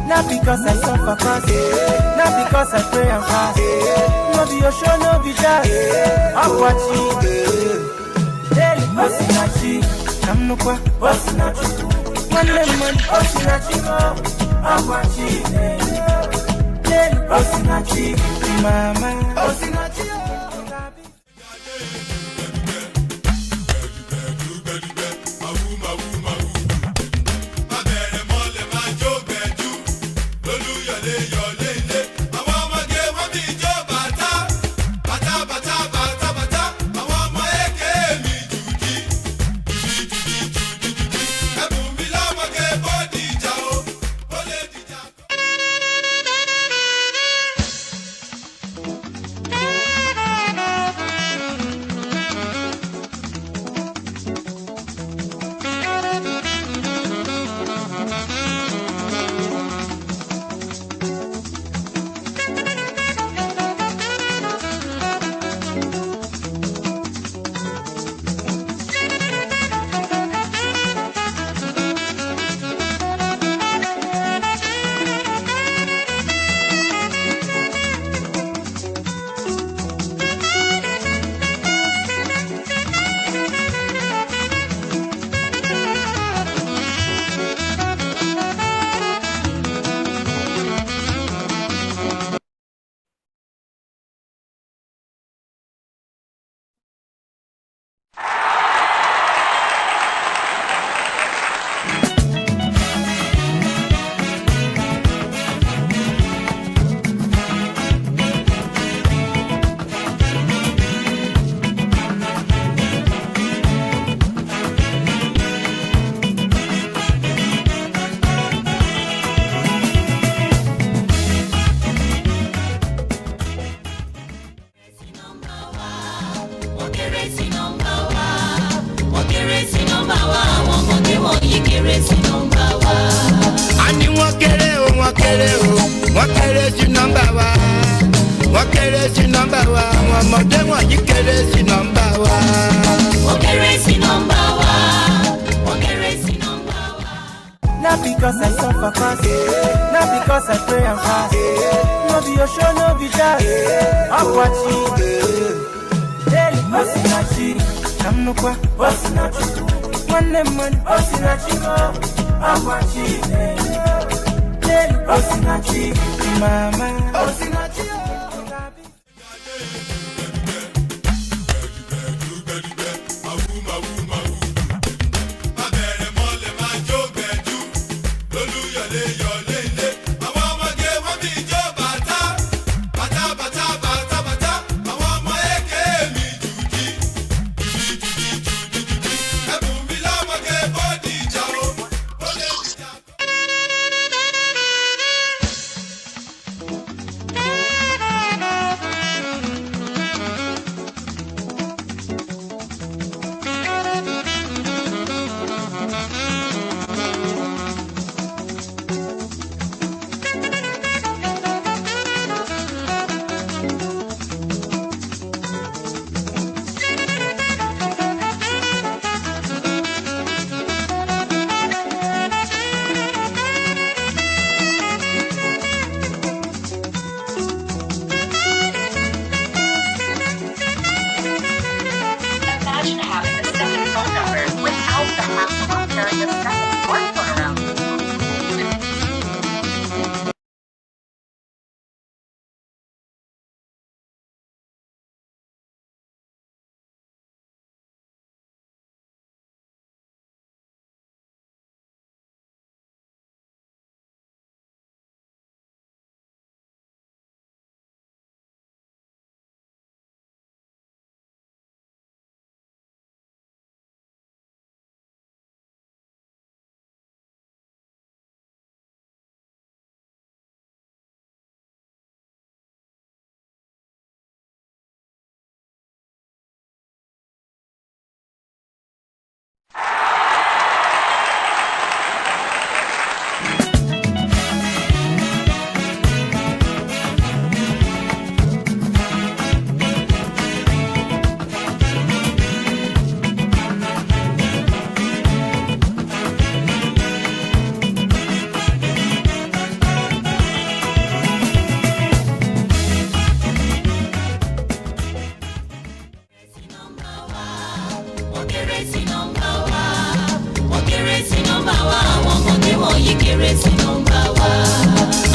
Not because I suffer fast, not because I pray and fast. No be your show, no be just. I'm watching. Daily Osinachi, I'm no qua Osinachi. One lemon Osinachi, I'm watching. Daily Osinachi, Mama Osinachi. Not because I suffer fast, not because I pray and fast. No be your show, no be just. I'm watching. Daily Osinachi, I'm no qua Osinachi. One lemon Osinachi, I'm watching. Daily Osinachi, Mama Osinachi.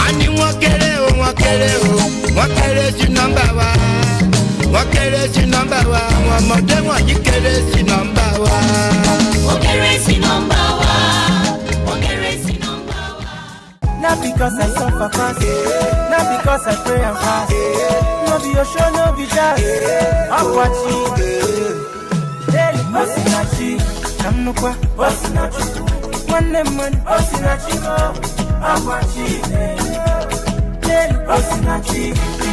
Ani wọ́n kéré o, wọ́n kéré o, wọ́n kéré sí nọ́mbà wa. Wọ́n kéré sí nọ́mbà wa, àwọn ọmọdé wọ̀nyí kéré sí nọ́mbà wa. Wọ́n kéré sí nọ́mbà wa. Wọ́n kéré sí nọ́mbà wa. Not because I suffer fast, not because I pray and fast. No be your show, no be jazz. I'm watching. Daily, Osinachi, Namnukwa, Osinachi. One lemon, Osinachi, I'm watching. Daily, Osinachi,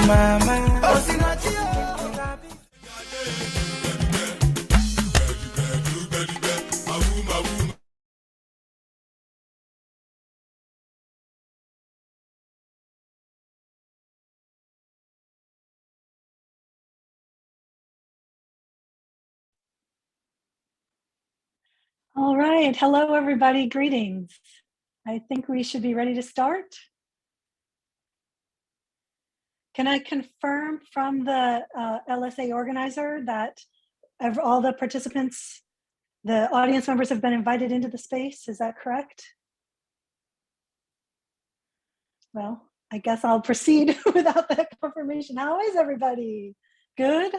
Mama, Osinachi. All right, hello everybody, greetings. I think we should be ready to start. Can I confirm from the LSA organizer that all the participants, the audience members have been invited into the space? Is that correct? Well, I guess I'll proceed without that confirmation. How is everybody? Good?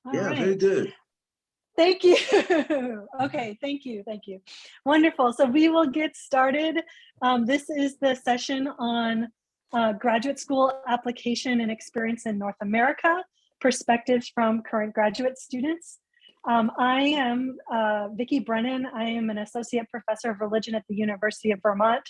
All yeah, right. very good. Thank you. Okay, thank you. Wonderful. So we will get started. This is the session on graduate school application and experience in North America, perspectives from current graduate students. I am Vicki Brennan. I am an associate professor of religion at the University of Vermont.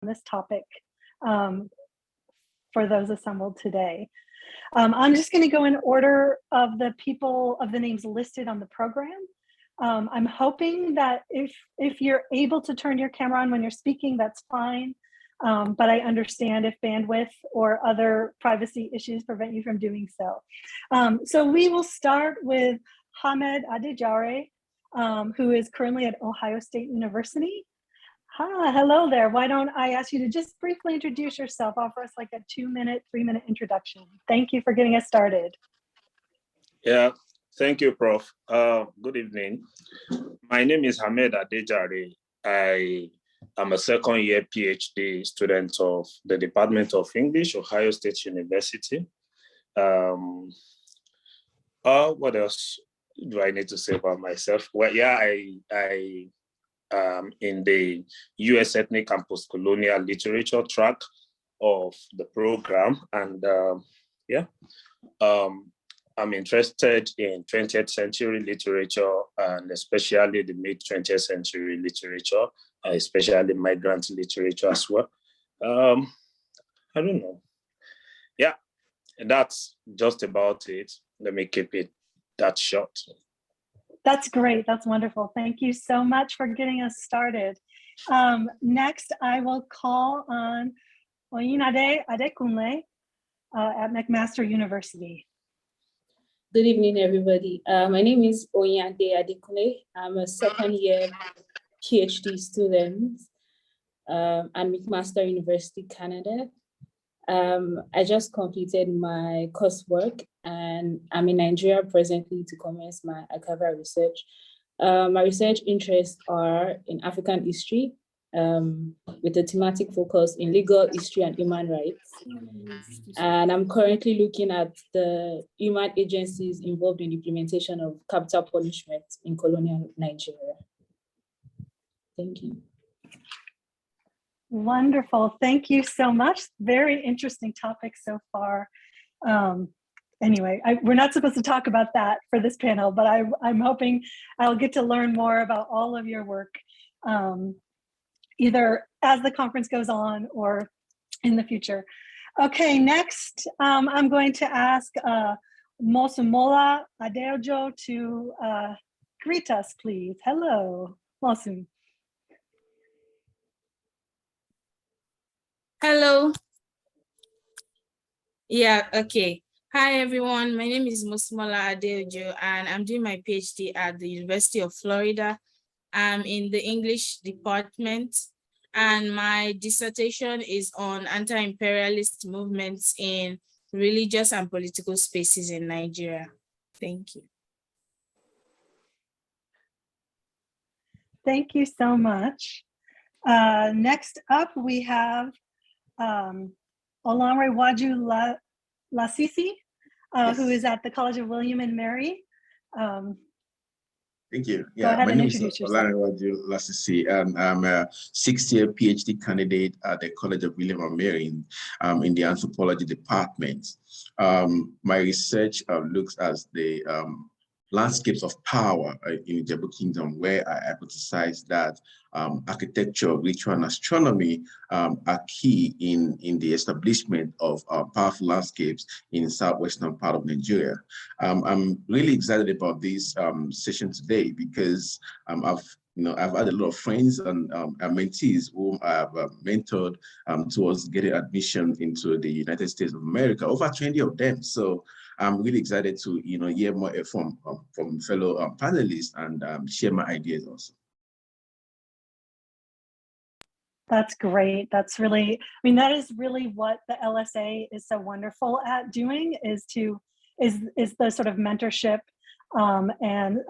This topic for those assembled today. I'm just going to go in order of the people, of the names listed on the program. I'm hoping that if you're able to turn your camera on when you're speaking, that's fine. But I understand if bandwidth or other privacy issues prevent you from doing so. So we will start with Hamed Adejare, who is currently at Ohio State University. Hi, hello there. Why don't I ask you to just briefly introduce yourself, offer us like a 2-minute, 3-minute introduction. Thank you for getting us started. Yeah, thank you, Prof. Good evening. My name is Hamed Adejare. I am a second-year PhD student of the Department of English, Ohio State University. What else do I need to say about myself? Well, yeah, I in the U.S. Ethnic and Postcolonial Literature track of the program. And I'm interested in 20th century literature and especially the mid-20th century literature, especially migrant literature as well. I don't know. Yeah, and that's just about it. Let me keep it that short. That's great. That's wonderful. Thank you so much for getting us started. Next, I will call on Oyinade Adekunle at McMaster University. Good evening, everybody. My name is Oyinade Adekunle. I'm a second-year PhD student at McMaster University, Canada. I just completed my coursework and I'm in Nigeria presently to commence my archival research. My research interests are in African history with a thematic focus in legal history and human rights. And I'm currently looking at the human agencies involved in the implementation of capital punishment in colonial Nigeria. Thank you. Wonderful. Thank you so much. Very interesting topic so far. Anyway, we're not supposed to talk about that for this panel, but I'm hoping I'll get to learn more about all of your work, either as the conference goes on or in the future. Okay, next, I'm going to ask Mosumola Adeojo to greet us, please. Hello, Mosu. Hello. Yeah, okay. Hi, everyone. My name is Musmola Adeojo, and I'm doing my PhD at the University of Florida. I'm in the English department, and my dissertation is on anti-imperialist movements in religious and political spaces in Nigeria. Thank you. Thank you so much. Next up, we have Olanrewaju Lasisi, who is at the College of William and Mary. Thank you. Go ahead and introduce yourself. Lasisi, and I'm a sixth-year PhD candidate at the College of William and Mary in the anthropology department. My research looks at the landscapes of power in the Ijebu Kingdom, where I hypothesize that architecture, ritual, and astronomy are key in the establishment of powerful landscapes in the southwestern part of Nigeria. I'm really excited about this session today because I've had a lot of friends and mentees whom I have mentored towards getting admission into the United States of America, over 20 of them. So I'm really excited to hear more from fellow panelists and share my ideas also. That's great. That's really, that is really what the LSA is so wonderful at doing, is the sort of mentorship and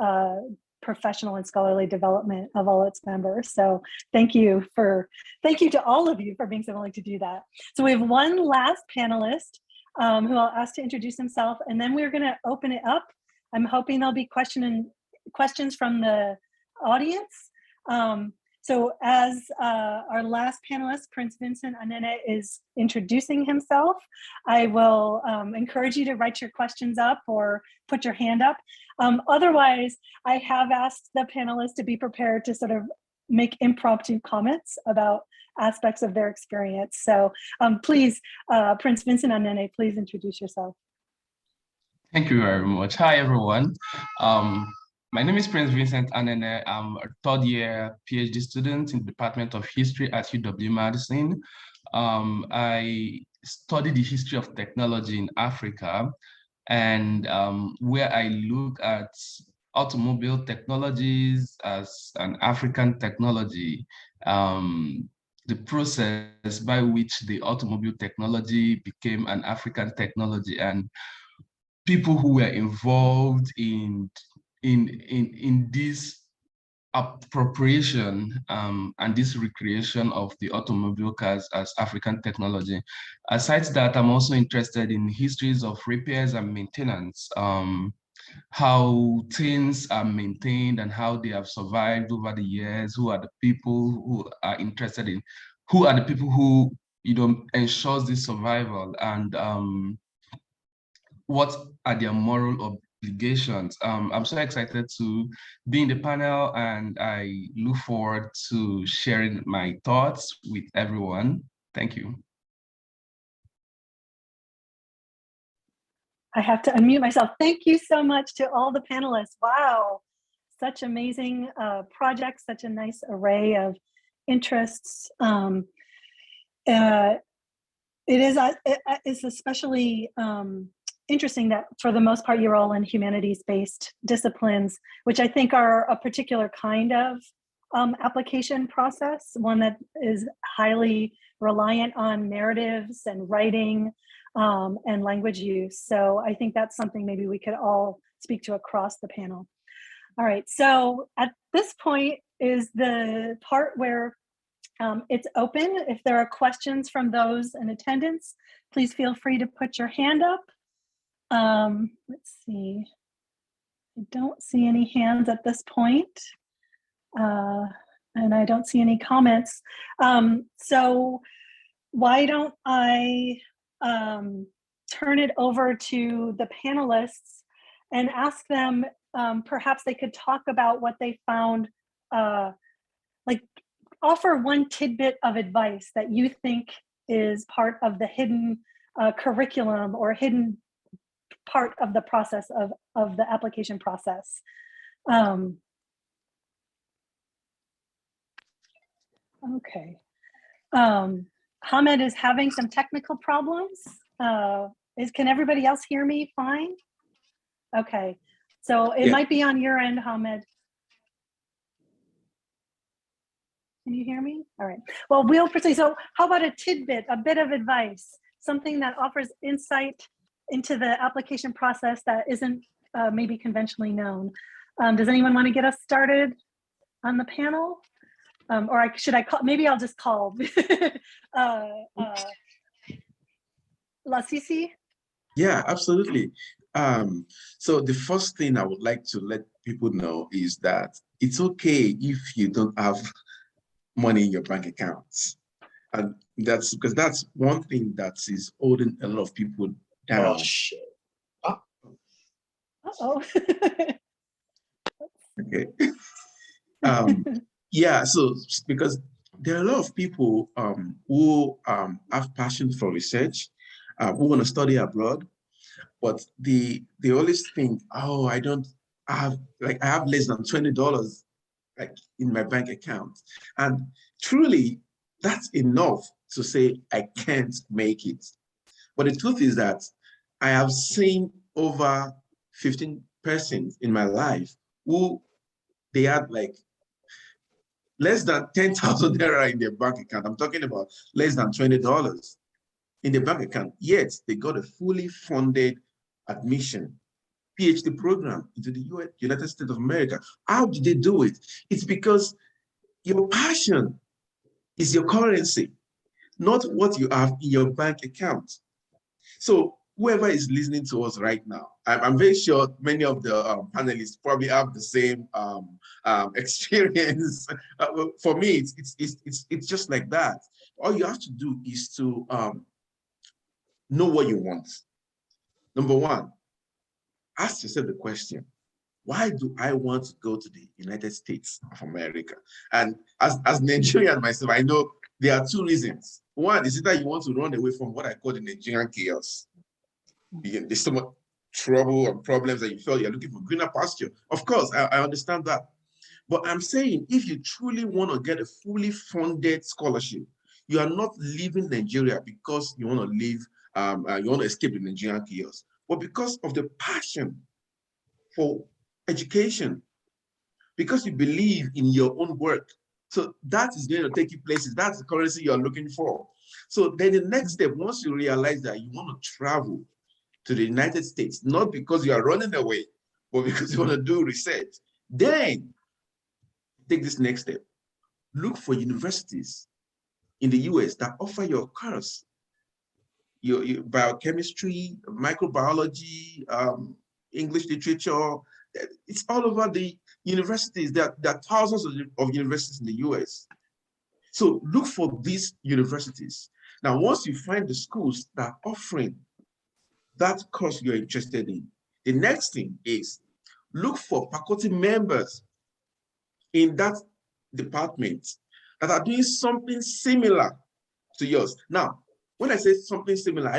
professional and scholarly development of all its members. So thank you to all of you for being so willing to do that. So we have one last panelist who I'll ask to introduce himself, and then we're going to open it up. I'm hoping there'll be questions from the audience. So as our last panelist, Prince Vincent Anene, is introducing himself, I will encourage you to write your questions up or put your hand up. Otherwise, I have asked the panelists to be prepared to sort of make impromptu comments about aspects of their experience. So please, Prince Vincent Anene, please introduce yourself. Thank you very much. Hi, everyone. My name is Prince Vincent Anene. I'm a third-year PhD student in the Department of History at UW-Madison. I study the history of technology in Africa, and where I look at automobile technologies as an African technology, the process by which the automobile technology became an African technology, and people who were involved in this appropriation and this recreation of the automobile cars as African technology. Aside that, I'm also interested in histories of repairs and maintenance, how things are maintained and how they have survived over the years, who are the people who are interested in, who are the people who ensures this survival, and what are their moral obligations. I'm so excited to be in the panel, and I look forward to sharing my thoughts with everyone. Thank you. I have to unmute myself. Thank you so much to all the panelists. Wow, such amazing projects, such a nice array of interests. It is especially interesting that for the most part, you're all in humanities-based disciplines, which I think are a particular kind of application process, one that is highly reliant on narratives and writing and language use. So I think that's something maybe we could all speak to across the panel. All right, so at this point is the part where it's open. If there are questions from those in attendance, please feel free to put your hand up. Let's see. I don't see any hands at this point, and I don't see any comments. So why don't I turn it over to the panelists and ask them, perhaps they could talk about what they found, like offer one tidbit of advice that you think is part of the hidden curriculum or hidden part of the process of the application process. Okay. Hamed is having some technical problems. Can everybody else hear me fine? Okay, so it might be on your end, Hamed. Can you hear me? All right. Well, we'll proceed. So how about a tidbit, a bit of advice, something that offers insight into the application process that isn't maybe conventionally known. Does anyone want to get us started on the panel? Or should I call, maybe I'll just call La Sisi? Yeah, absolutely. So the first thing I would like to let people know is that it's okay if you don't have money in your bank accounts. And that's because that's one thing that is holding a lot of people down. Oh, shit. Uh-oh. Okay. Yeah, so because there are a lot of people who have passion for research, who want to study abroad, but they always think, oh, I have less than $20 like in my bank account. And truly, that's enough to say I can't make it. But the truth is that I have seen over 15% in my life who they had like less than 10,000 naira in their bank account. I'm talking about less than $20 in their bank account. Yet they got a fully funded admission, PhD program into the United States of America. How did they do it? It's because your passion is your currency, not what you have in your bank account. So whoever is listening to us right now, I'm very sure many of the panelists probably have the same experience. For me, it's just like that. All you have to do is to know what you want. Number one, ask yourself the question, why do I want to go to the United States of America? And as Nigerian myself, I know there are two reasons. One is that you want to run away from what I call the Nigerian chaos. There's so much trouble and problems that you feel you're looking for greener pasture. Of course, I understand that. But I'm saying if you truly want to get a fully funded scholarship, you are not leaving Nigeria because you want to leave, you want to escape the Nigerian chaos, but because of the passion for education, because you believe in your own work. So that is going to take you places. That's the currency you're looking for. So then the next step, once you realize that you want to travel to the United States, not because you are running away, but because you want to do research, then take this next step. Look for universities in the US that offer your course, your biochemistry, microbiology, English literature. It's all over the universities. There are thousands of universities in the US. So look for these universities. Now, once you find the schools that are offering that course you're interested in, the next thing is look for faculty members in that department that are doing something similar to yours. Now, when I say something similar,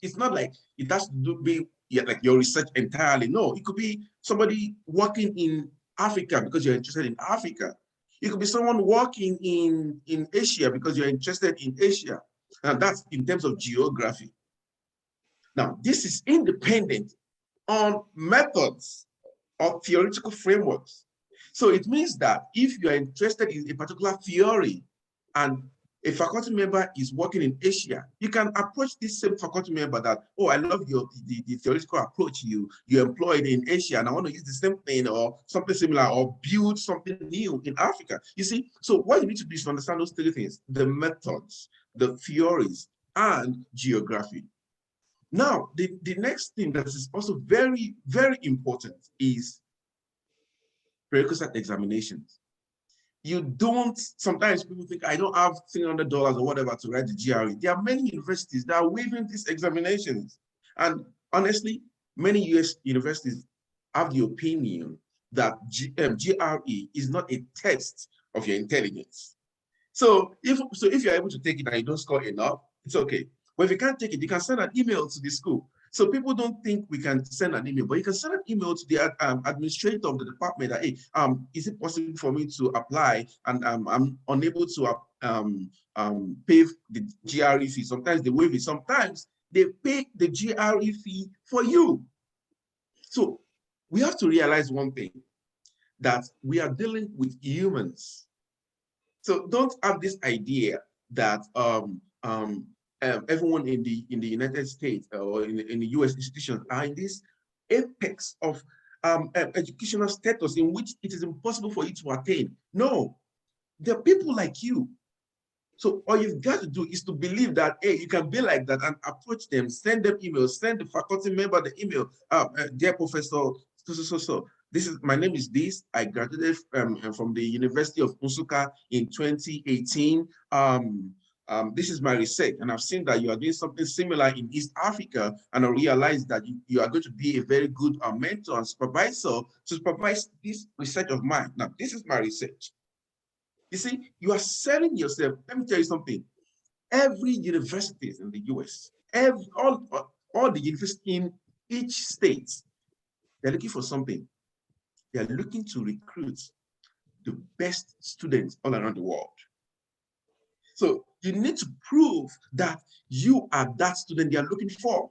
it's not like it has to be like your research entirely. No, it could be somebody working in Africa because you're interested in Africa. It could be someone working in Asia because you're interested in Asia. And that's in terms of geography. Now, this is independent on methods or theoretical frameworks. So it means that if you are interested in a particular theory and a faculty member is working in Asia, you can approach this same faculty member that, oh, I love the theoretical approach you employed in Asia, and I want to use the same thing or something similar or build something new in Africa. You see, so what you need to do is to understand those three things: the methods, the theories, and geography. Now, the next thing that is also very, very important is prerequisite examinations. You don't, sometimes people think, I don't have $300 or whatever to write the GRE. There are many universities that are waiving these examinations. And honestly, many US universities have the opinion that GRE is not a test of your intelligence. So if you're able to take it and you don't score enough, it's okay. But if you can't take it, you can send an email to the school. So people don't think we can send an email, but you can send an email to the administrator of the department that, hey, is it possible for me to apply? And I'm unable to pay the GRE fee. Sometimes they waive it. Sometimes they pay the GRE fee for you. So we have to realize one thing, that we are dealing with humans. So don't have this idea that everyone in the United States or in the US institutions are in this apex of educational status in which it is impossible for you to attain. No, there are people like you. So all you've got to do is to believe that, hey, you can be like that, and approach them, send them emails, send the faculty member the email, dear professor, so. My name is this. I graduated from the University of Nsukka in 2018. This is my research, and I've seen that you are doing something similar in East Africa, and I realized that you are going to be a very good mentor and supervisor to supervise this research of mine. Now, this is my research. You see, you are selling yourself. Let me tell you something. Every university in the US, all the universities in each state, they're looking for something. They're looking to recruit the best students all around the world. So you need to prove that you are that student they are looking for.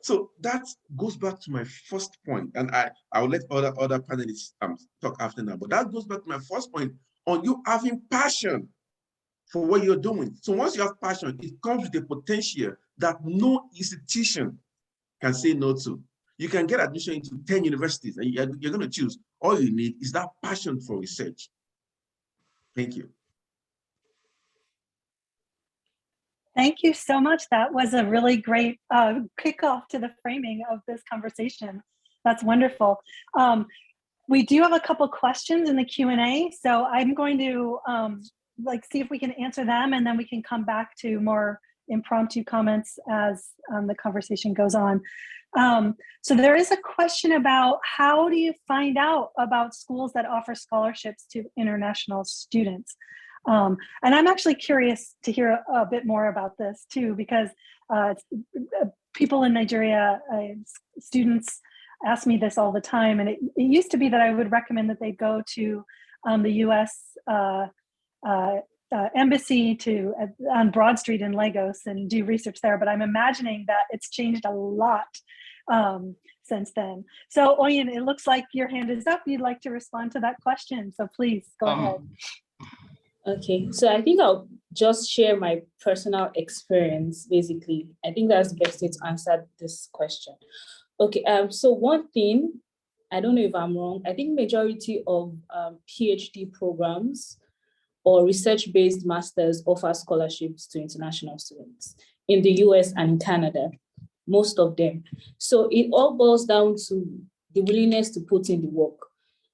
So that goes back to my first point, and I will let other panelists talk after now. But that goes back to my first point on you having passion for what you're doing. So once you have passion, it comes with a potential that no institution can say no to. You can get admission into 10 universities, and you're going to choose. All you need is that passion for research. Thank you. Thank you so much. That was a really great kickoff to the framing of this conversation. That's wonderful. We do have a couple questions in the Q&A, so I'm going to see if we can answer them, and then we can come back to more impromptu comments as the conversation goes on. So there is a question about how do you find out about schools that offer scholarships to international students? And I'm actually curious to hear a bit more about this too, because people in Nigeria, students ask me this all the time. And it used to be that I would recommend that they go to the US embassy on Broad Street in Lagos and do research there. But I'm imagining that it's changed a lot since then. So Oyin, it looks like your hand is up. You'd like to respond to that question. So please go ahead. Okay, so I think I'll just share my personal experience, basically. I think that's the best way to answer this question. Okay, so one thing, I don't know if I'm wrong, I think majority of PhD programs or research-based masters offer scholarships to international students in the US and in Canada, most of them. So it all boils down to the willingness to put in the work.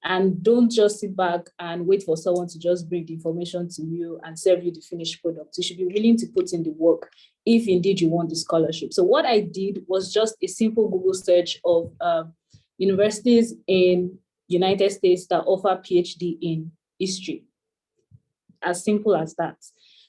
And don't just sit back and wait for someone to just bring the information to you and serve you the finished product. You should be willing to put in the work if indeed you want the scholarship. So what I did was just a simple Google search of universities in United States that offer PhD in history. As simple as that.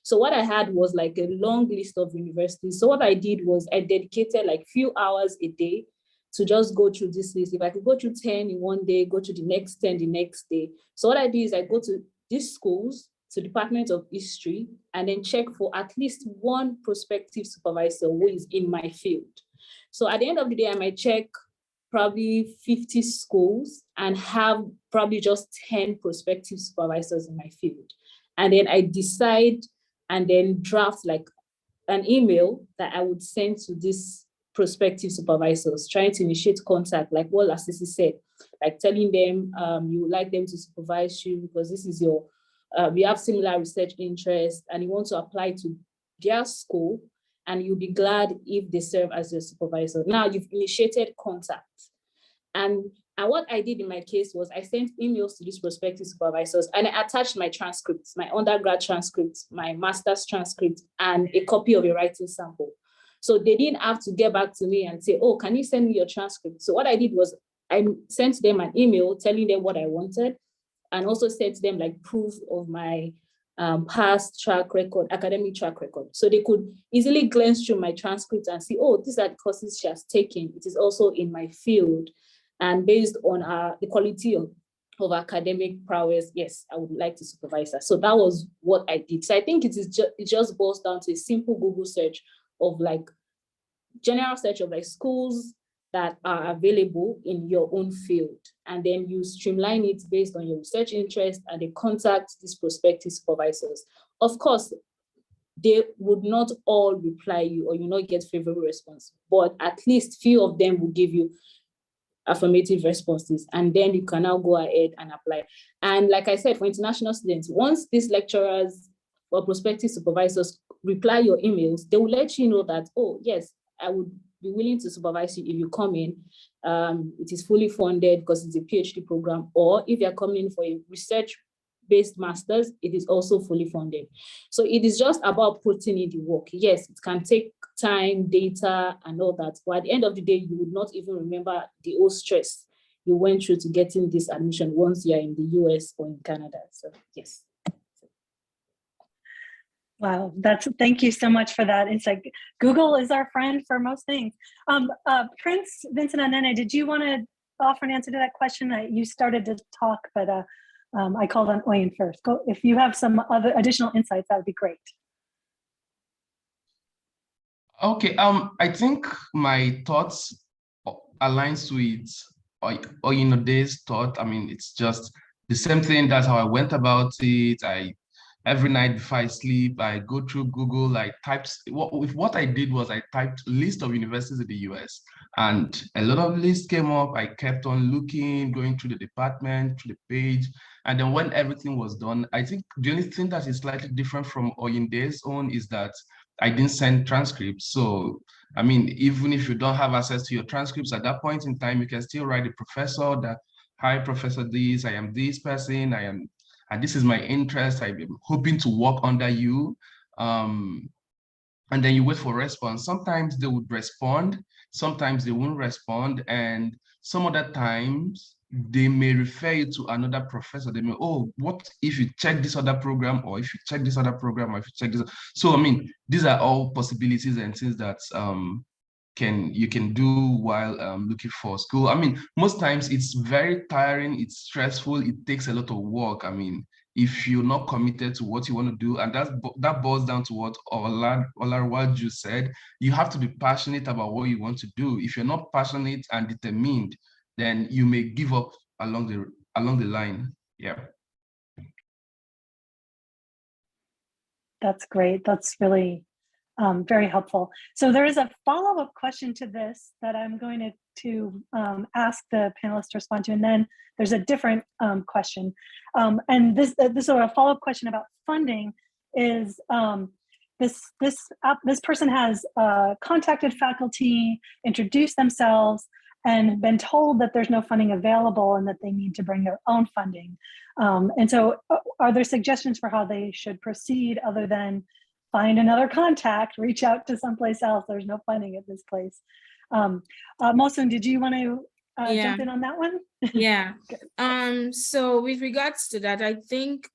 So what I had was like a long list of universities. So what I did was I dedicated like few hours a day to just go through this list. If I could go through 10 in one day, go to the next 10 the next day. So what I do is I go to these schools, to Department of History, and then check for at least one prospective supervisor who is in my field. So at the end of the day, I might check probably 50 schools and have probably just 10 prospective supervisors in my field. And then I decide and then draft like an email that I would send to this prospective supervisors, trying to initiate contact, like what Lasisi said, like telling them you would like them to supervise you because this is your, we have similar research interests and you want to apply to their school and you'll be glad if they serve as your supervisor. Now you've initiated contact. And what I did in my case was I sent emails to these prospective supervisors and I attached my transcripts, my undergrad transcripts, my master's transcript, and a copy of a writing sample. So they didn't have to get back to me and say, oh, can you send me your transcript? So what I did was I sent them an email telling them what I wanted and also sent them like proof of my past track record, academic track record. So they could easily glance through my transcript and see, oh, these are the courses she has taken. It is also in my field. And based on the quality of academic prowess, yes, I would like to supervise that. So that was what I did. So I think it just boils down to a simple Google search of like general search of like schools that are available in your own field. And then you streamline it based on your research interest and they contact these prospective supervisors. Of course, they would not all reply you or you not get favorable response, but at least few of them will give you affirmative responses, and then you can now go ahead and apply. And like I said, for international students, once these lecturers or prospective supervisors reply your emails, they will let you know that, oh, yes, I would be willing to supervise you if you come in. It is fully funded because it's a PhD program, or if you're coming in for a research-based master's, it is also fully funded. So it is just about putting in the work. Yes, it can take time, data, and all that, but at the end of the day, you would not even remember the whole stress you went through to getting this admission once you're in the US or in Canada. So yes. Wow, thank you so much for that insight. Google is our friend for most things. Prince Vincent Anene, did you want to offer an answer to that question? You started to talk, but I called on Oyin first. Go, if you have some other additional insights, that would be great. Okay, I think my thoughts aligns with Oyinode's thought. I mean, it's just the same thing. That's how I went about it. Every night before I sleep, I go through Google. I typed what I did was I typed list of universities in the US, and a lot of lists came up. I kept on looking, going through the department, through the page, and then when everything was done, I think the only thing that is slightly different from Oyinde's own is that I didn't send transcripts. So, I mean, even if you don't have access to your transcripts at that point in time, you can still write the professor that, hi, Professor this, I am this person, and this is my interest. I'm hoping to work under you. And then you wait for response. Sometimes they would respond, sometimes they won't respond. And some other times they may refer you to another professor. They may, oh, what if you check this other program, or if you check this other program, or if you check this. So, I mean, these are all possibilities and things that you can do while looking for school. I mean, most times it's very tiring, it's stressful, it takes a lot of work. I mean, if you're not committed to what you want to do, and that boils down to what Olarwaju said, you have to be passionate about what you want to do. If you're not passionate and determined, then you may give up along the line. Yeah. That's great. That's really very helpful. So there is a follow-up question to this that I'm going to ask the panelists to respond to, and then there's a different question. And this is a follow-up question about funding. Is this person has contacted faculty, introduced themselves, and been told that there's no funding available and that they need to bring their own funding. And so are there suggestions for how they should proceed other than find another contact, reach out to someplace else? There's no funding at this place. Mosun, did you want to jump in on that one? Yeah. So with regards to that, I think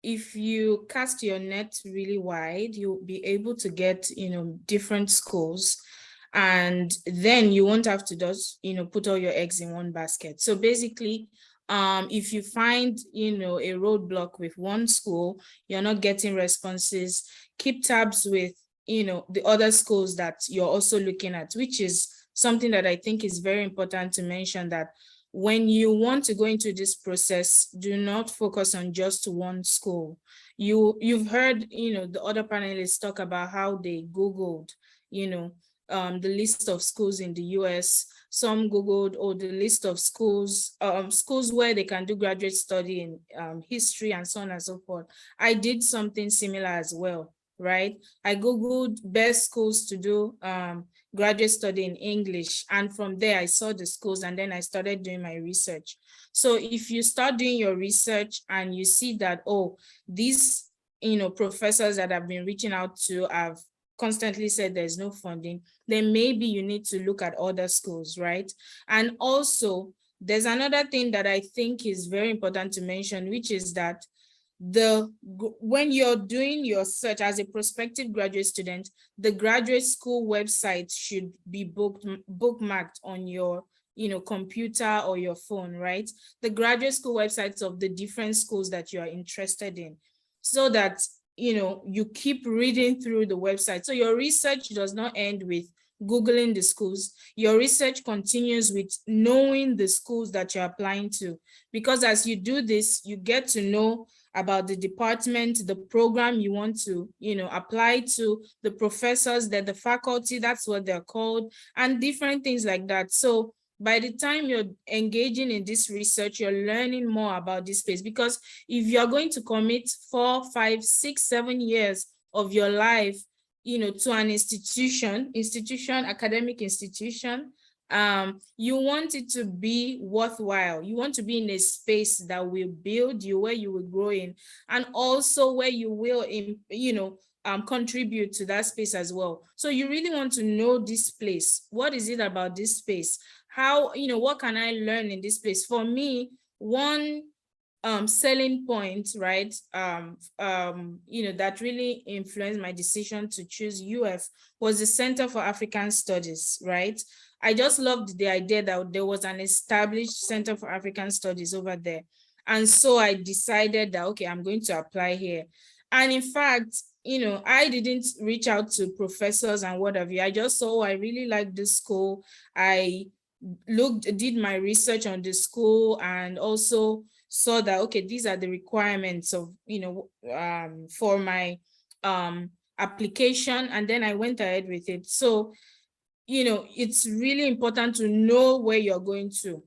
if you cast your net really wide, you'll be able to get, different schools, and then you won't have to just, put all your eggs in one basket. So basically, if you find, a roadblock with one school, you're not getting responses, keep tabs with, the other schools that you're also looking at, which is something that I think is very important to mention, that when you want to go into this process, do not focus on just one school. You've heard, the other panelists talk about how they Googled, the list of schools in the US. Some Googled, the list of schools where they can do graduate study in history and so on and so forth. I did something similar as well, right? I Googled best schools to do graduate study in English. And from there, I saw the schools and then I started doing my research. So if you start doing your research and you see that, these, professors that I've been reaching out to have constantly said there's no funding, then maybe you need to look at other schools, right? And also, there's another thing that I think is very important to mention, which is that when you're doing your search as a prospective graduate student, the graduate school website should be bookmarked on your computer or your phone, right? The graduate school websites of the different schools that you are interested in, so that you keep reading through the website. So your research does not end with Googling the schools. Your research continues with knowing the schools that you're applying to, because as you do this, you get to know about the department, the program you want to, apply to, the professors, the faculty, that's what they're called, and different things like that. So by the time you're engaging in this research, you're learning more about this space, because if you're going to commit 4, 5, 6, 7 years of your life, to an institution, academic institution, you want it to be worthwhile. You want to be in a space that will build you, where you will grow in, and also where you will, contribute to that space as well. So you really want to know this place. What is it about this space? How, what can I learn in this place? For me, one selling point, right, that really influenced my decision to choose UF was the Center for African Studies, right? I just loved the idea that there was an established Center for African Studies over there. And so I decided that, okay, I'm going to apply here. And in fact, I didn't reach out to professors and what have you. I just saw, I really like this school. I did my research on the school, and also saw that, okay, these are the requirements of, for my application, and then I went ahead with it. So, it's really important to know where you're going to,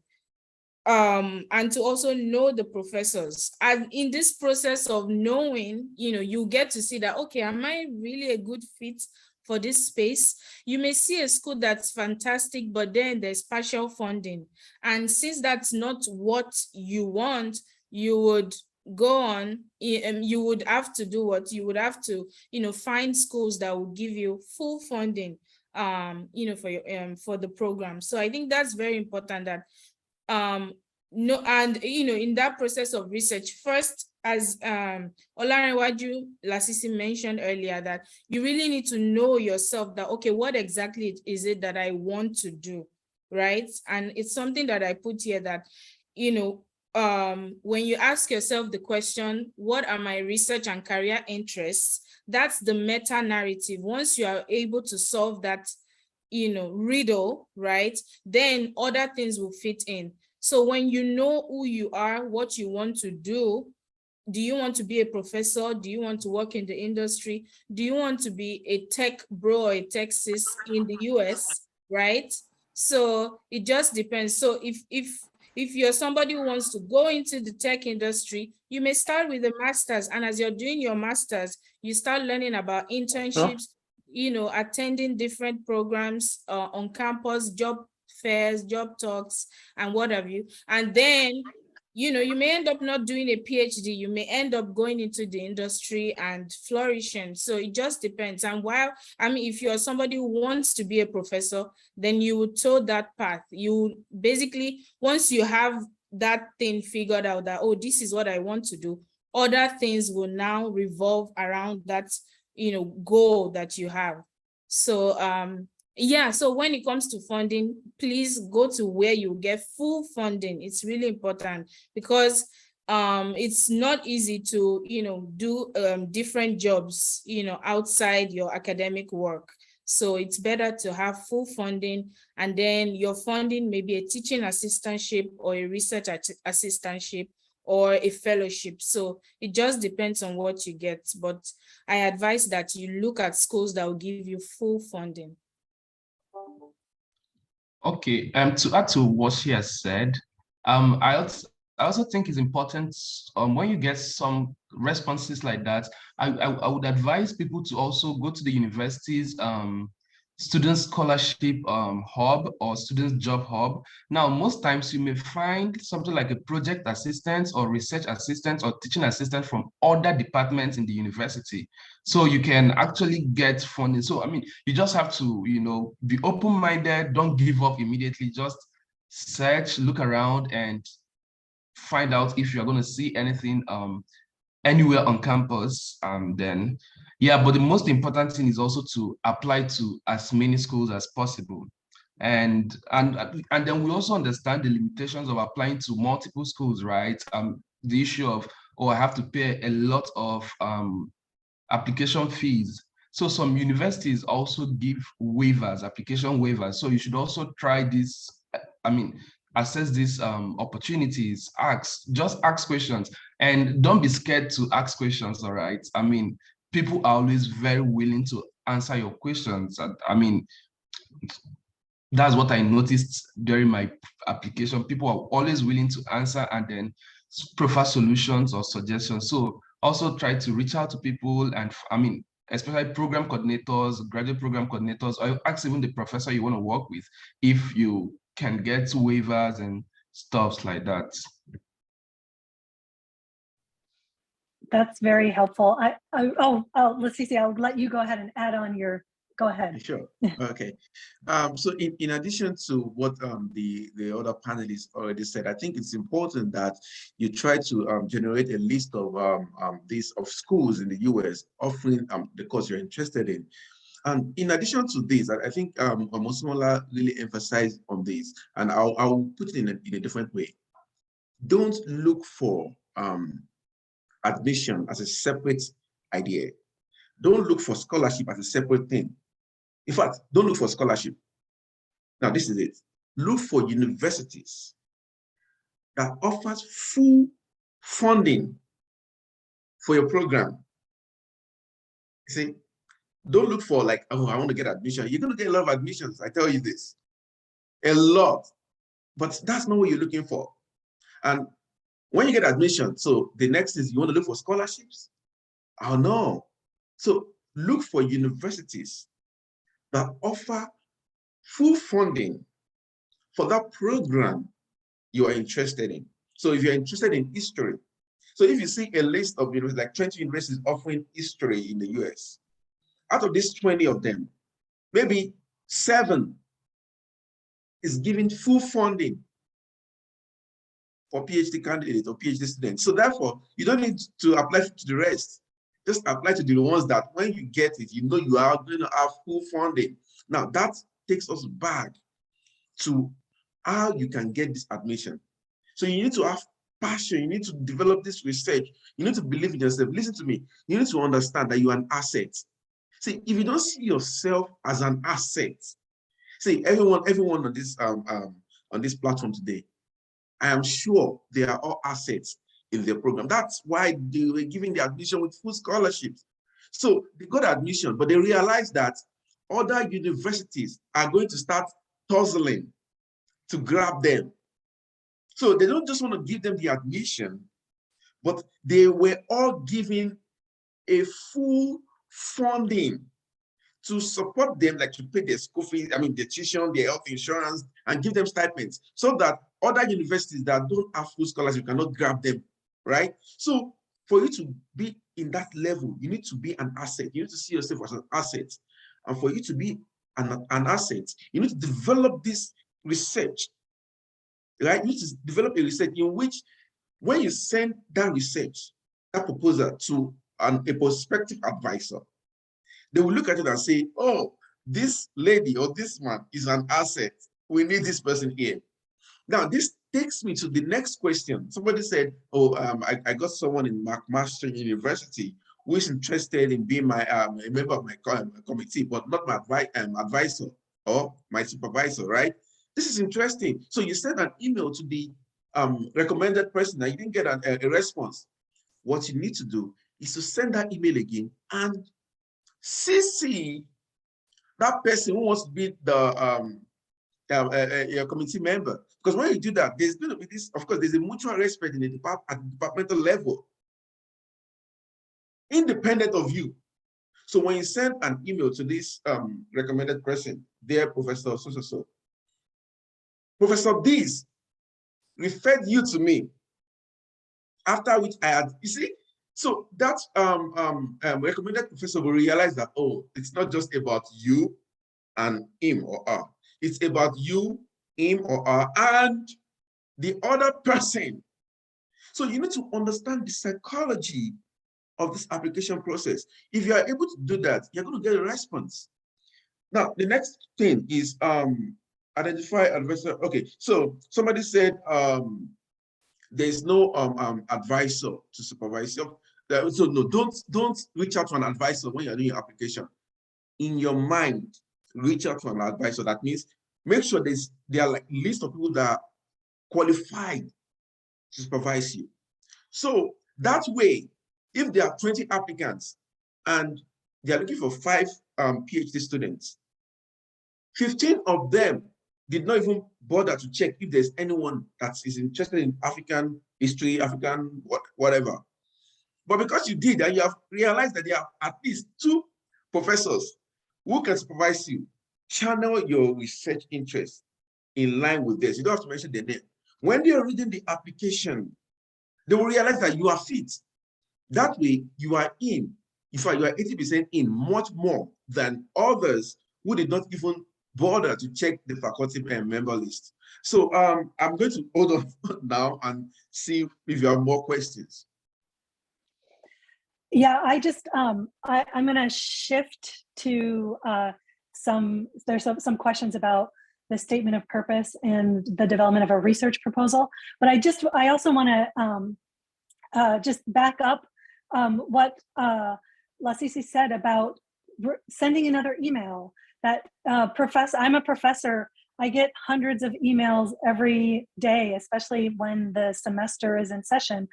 and to also know the professors. And in this process of knowing, you get to see that, okay, am I really a good fit for this space? You may see a school that's fantastic, but then there's partial funding. And since that's not what you want, you would go on, you would have to do what? You would have to, find schools that would give you full funding, for your, for the program. So I think that's very important, that, no, and, in that process of research, first, as Olarewaju Lasisi mentioned earlier, that you really need to know yourself, that, okay, what exactly is it that I want to do, right? And it's something that I put here, that, when you ask yourself the question, what are my research and career interests? That's the meta narrative. Once you are able to solve that, riddle, right, then other things will fit in. So when you know who you are, what you want to do you want to be a professor? Do you want to work in the industry? Do you want to be a tech bro or a tech sis in the US, right? So it just depends. So if you're somebody who wants to go into the tech industry, you may start with a master's, and as you're doing your master's, you start learning about internships, attending different programs on campus, job fairs, job talks, and what have you. And then, you may end up not doing a PhD, you may end up going into the industry and flourishing. So it just depends. And while, if you're somebody who wants to be a professor, then you would toe that path. You basically, once you have that thing figured out, that, oh, this is what I want to do, other things will now revolve around that, goal that you have. So, yeah, so when it comes to funding, please go to where you get full funding. It's really important, because it's not easy to, do different jobs, outside your academic work. So it's better to have full funding, and then your funding may be a teaching assistantship or a research assistantship or a fellowship. So it just depends on what you get. But I advise that you look at schools that will give you full funding. Okay, to add to what she has said, I also think it's important, when you get some responses like that, I would advise people to also go to the university's student scholarship hub or student job hub. Now, most times you may find something like a project assistant or research assistant or teaching assistant from other departments in the university. So you can actually get funding. So, you just have to, be open-minded, don't give up immediately, just search, look around, and find out if you're going to see anything anywhere on campus. Then, yeah, but the most important thing is also to apply to as many schools as possible. And then we also understand the limitations of applying to multiple schools, right? The issue of, oh, I have to pay a lot of application fees. So some universities also give waivers, application waivers. So you should also try this, assess these opportunities, just ask questions, and don't be scared to ask questions, all right? People are always very willing to answer your questions. That's what I noticed during my application. People are always willing to answer and then prefer solutions or suggestions. So also try to reach out to people, and especially program coordinators, graduate program coordinators, or ask even the professor you want to work with if you can get waivers and stuff like that. That's very helpful. Let's see, I'll let you go ahead and add on your. Go ahead. Sure. Okay. So in addition to what the other panelists already said, I think it's important that you try to generate a list of schools in the US offering the course you're interested in. And in addition to this, I think Omosumola really emphasized on this, and I'll put it in a different way. Don't look for admission as a separate idea. Don't look for scholarship as a separate thing. In fact, don't look for scholarship. Now, this is it. Look for universities that offers full funding for your program. You see, don't look for like, oh, I want to get admission. You're going to get a lot of admissions. I tell you this, a lot. But that's not what you're looking for. And when you get admission, so the next is you want to look for scholarships? Oh, no. So look for universities that offer full funding for that program you are interested in. So if you're interested in history, so if you see a list of universities, like 20 universities offering history in the US, out of these 20 of them, maybe 7 is giving full funding for PhD candidates or PhD students. So therefore, you don't need to apply to the rest. Just apply to the ones that when you get it, you know you are going to have full funding. Now that takes us back to how you can get this admission. So you need to have passion, you need to develop this research, you need to believe in yourself. Listen to me, you need to understand that you are an asset. See, if you don't see yourself as an asset, see, everyone on this platform today, I am sure they are all assets in their program. That's why they were giving the admission with full scholarships. So they got admission, but they realized that other universities are going to start tussling to grab them. So they don't just want to give them the admission, but they were all given a full funding to support them, like to pay their school fees, their tuition, their health insurance, and give them stipends, so that other universities that don't have full scholarship cannot grab them, right? So for you to be in that level, you need to be an asset. You need to see yourself as an asset. And for you to be an asset, you need to develop this research, right? You need to develop a research in which, when you send that research, that proposal to a prospective advisor, they will look at it and say, oh, this lady or this man is an asset. We need this person here. Now, this takes me to the next question. Somebody said, oh, I got someone in McMaster University who is interested in being a member of my committee, but not my advisor or my supervisor, right? This is interesting. So you send an email to the recommended person and you didn't get a response. What you need to do is to send that email again and CC that person who wants to be the your committee member. Because when you do that, there's going to be this, of course, there's a mutual respect in the at the departmental level, independent of you. So when you send an email to this recommended person, dear Professor so-so-so, Professor this referred you to me, after which I had, you see, so that recommended professor will realize that, oh, it's not just about you and him or her. It's about you, him or her, and the other person. So you need to understand the psychology of this application process. If you are able to do that, you're going to get a response. Now, the next thing is Identify advisor. Okay, so somebody said there's no advisor to supervise you. So no, don't reach out to an advisor when you're doing your application. In your mind, reach out to an advisor. That means make sure there are like list of people that are qualified to supervise you. So that way, if there are 20 applicants and they are looking for 5 PhD students, 15 of them did not even bother to check if there's anyone that is interested in African history, African whatever. But because you did, and you have realized that there are at least 2 professors who can supervise you, channel your research interest in line with this. You don't have to mention their name. When they are reading the application, they will realize that you are fit. That way, you are in. In fact, you are 80% in, much more than others who did not even bother to check the faculty member list. So I'm going to hold on now and see if you have more questions. Yeah, I just I'm going to shift to there's some questions about the statement of purpose and the development of a research proposal. But I also want to just back up what Lasisi said about sending another email. That I'm a professor. I get hundreds of emails every day, especially when the semester is in session.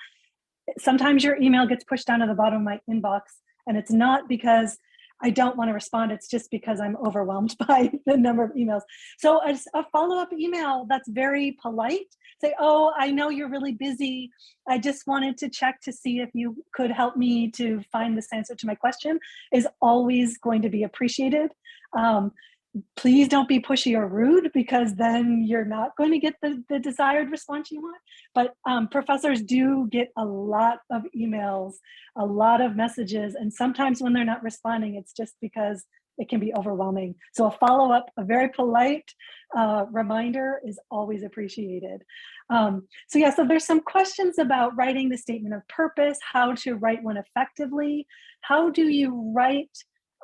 Sometimes your email gets pushed down to the bottom of my inbox, and it's not because I don't want to respond. It's just because I'm overwhelmed by the number of emails. So a follow-up email that's very polite, say, oh, I know you're really busy. I just wanted to check to see if you could help me to find this answer to my question, is always going to be appreciated. Please don't be pushy or rude, because then you're not going to get the desired response you want. But professors do get a lot of emails, a lot of messages, and sometimes when they're not responding, it's just because it can be overwhelming. So a follow-up, a very polite reminder is always appreciated. So there's some questions about writing the statement of purpose, how to write one effectively. How do you write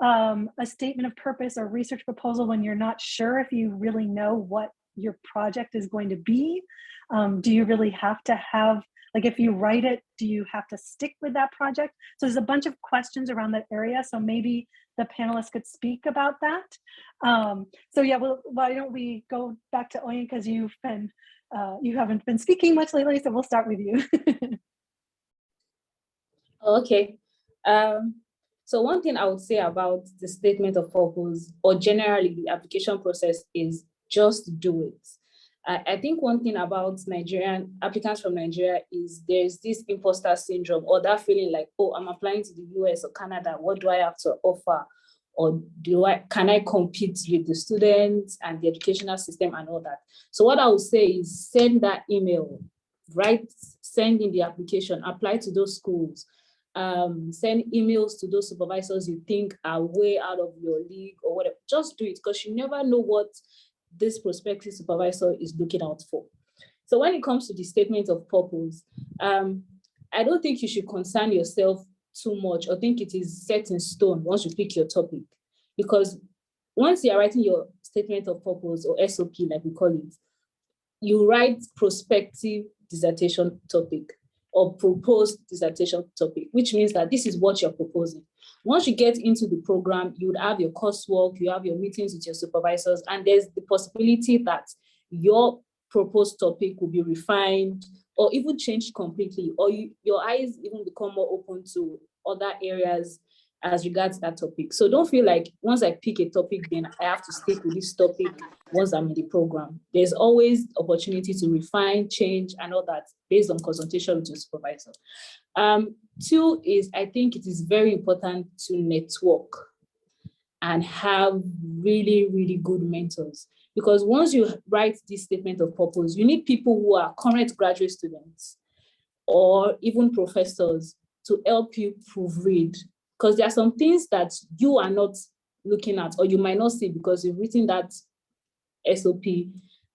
a statement of purpose or research proposal when you're not sure if you really know what your project is going to be? Do you really have to have, like, if you write it, do you have to stick with that project? So there's a bunch of questions around that area. So maybe the panelists could speak about that. Why don't we go back to Oyin, because you haven't been speaking much lately, so we'll start with you. Okay. So one thing I would say about the statement of purpose, or generally the application process, is just do it. I think one thing about Nigerian applicants from Nigeria is there's this imposter syndrome, or that feeling like, oh, I'm applying to the US or Canada. What do I have to offer? Or can I compete with the students and the educational system and all that? So what I would say is send that email, send in the application, apply to those schools. Send emails to those supervisors you think are way out of your league or whatever. Just do it, because you never know what this prospective supervisor is looking out for. So when it comes to the statement of purpose, I don't think you should concern yourself too much or think it is set in stone once you pick your topic, because once you are writing your statement of purpose, or SOP like we call it, you write prospective dissertation topic or proposed dissertation topic, which means that this is what you're proposing. Once you get into the program, you would have your coursework, you have your meetings with your supervisors, and there's the possibility that your proposed topic will be refined or even changed completely, or your eyes even become more open to other areas as regards that topic. So don't feel like once I pick a topic, then I have to stick with this topic once I'm in the program. There's always opportunity to refine, change, and all that based on consultation with your supervisor. 2 is, I think it is very important to network and have really, really good mentors. Because once you write this statement of purpose, you need people who are current graduate students or even professors to help you proofread. Because there are some things that you are not looking at, or you might not see because you've written that SOP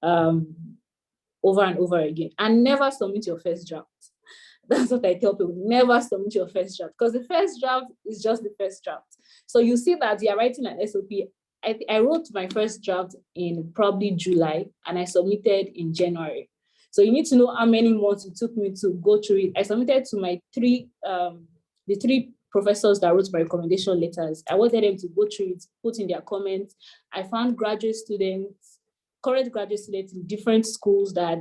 over and over again. And never submit your first draft. That's what I tell people, never submit your first draft, because the first draft is just the first draft. So you see that you're writing an SOP I wrote my first draft in probably July, and I submitted in January. So you need to know how many months it took me to go through it. I submitted to my the three professors that wrote my recommendation letters. I wanted them to go through it, put in their comments. I found graduate students, current graduate students in different schools that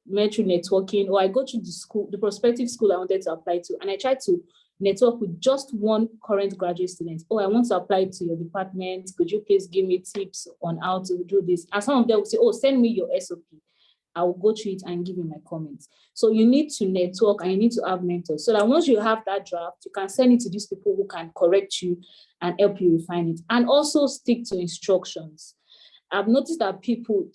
met through networking, or I go to the prospective school I wanted to apply to, and I tried to network with just one current graduate student. Oh, I want to apply to your department. Could you please give me tips on how to do this? And some of them will say, oh, send me your SOP. I will go through it and give you my comments. So you need to network and you need to have mentors so that once you have that draft, you can send it to these people who can correct you and help you refine it. And also stick to instructions. I've noticed that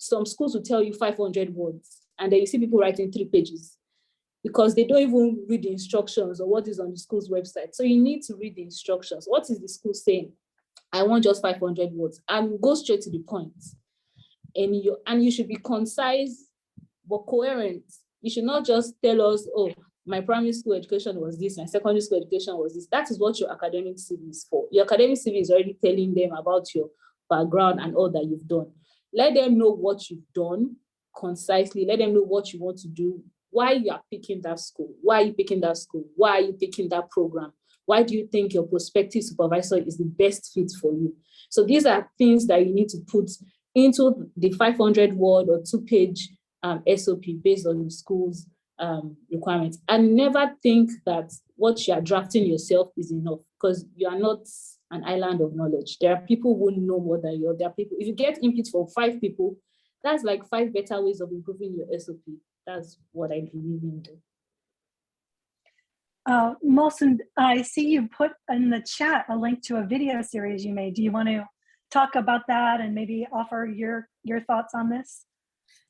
some schools will tell you 500 words, and then you see people writing 3 pages because they don't even read the instructions or what is on the school's website. So you need to read the instructions. What is the school saying? I want just 500 words, and go straight to the point. And you should be concise but coherent. You should not just tell us, oh, my primary school education was this, my secondary school education was this. That is what your academic CV is for. Your academic CV is already telling them about your background and all that you've done. Let them know what you've done concisely. Let them know what you want to do, why you are picking that school, why are you picking that school, why are you picking that program, why do you think your prospective supervisor is the best fit for you. So these are things that you need to put into the 500-word or 2-page SOP based on the school's requirements. And never think that what you are drafting yourself is enough, because you are not an island of knowledge. There are people who know more than you. There are people, if you get input from 5 people, that's like 5 better ways of improving your SOP. That's what I believe in. Molson, I see you put in the chat a link to a video series you made. Do you want to talk about that and maybe offer your thoughts on this?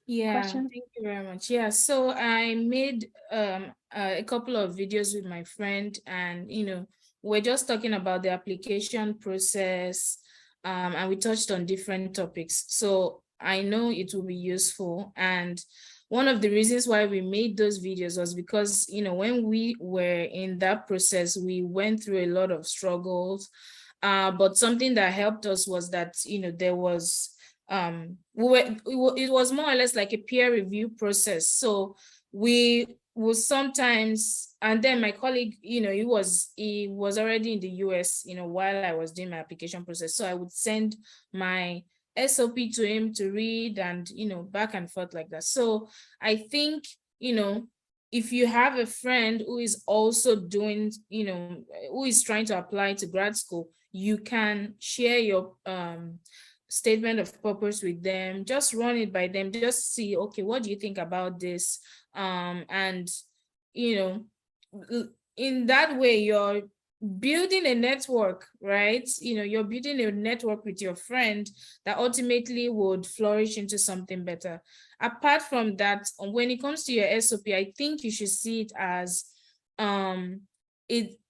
Yeah, question? thank you very much. Yeah, so I made a couple of videos with my friend, and we're just talking about the application process, and we touched on different topics. So I know it will be useful, and one of the reasons why we made those videos was because when we were in that process, we went through a lot of struggles, but something that helped us was that there was it was more or less like a peer review process. So we would sometimes, and then my colleague, he was already in the US, while I was doing my application process. So I would send my SOP to him to read, and back and forth like that. So I think if you have a friend who is also doing, who is trying to apply to grad school, you can share your statement of purpose with them, just run it by them, just see, okay, what do you think about this? And in that way, you're building a network, right? You're building a network with your friend that ultimately would flourish into something better. Apart from that, when it comes to your SOP, I think you should see it as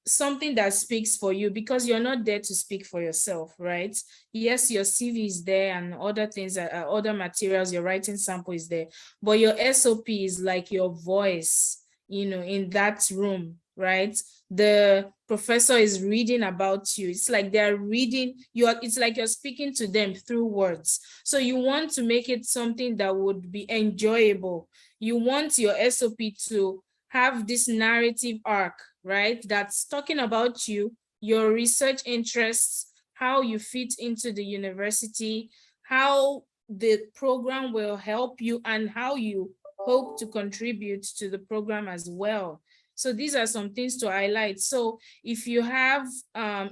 something that speaks for you, because you're not there to speak for yourself, right? Yes, your CV is there and other things, other materials, your writing sample is there, but your SOP is like your voice, in that room, right? The professor is reading about you. It's like they're reading you. It's like you're speaking to them through words. So you want to make it something that would be enjoyable. You want your SOP to have this narrative arc, right? That's talking about you, your research interests, how you fit into the university, how the program will help you, and how you hope to contribute to the program as well. So these are some things to highlight. So if you have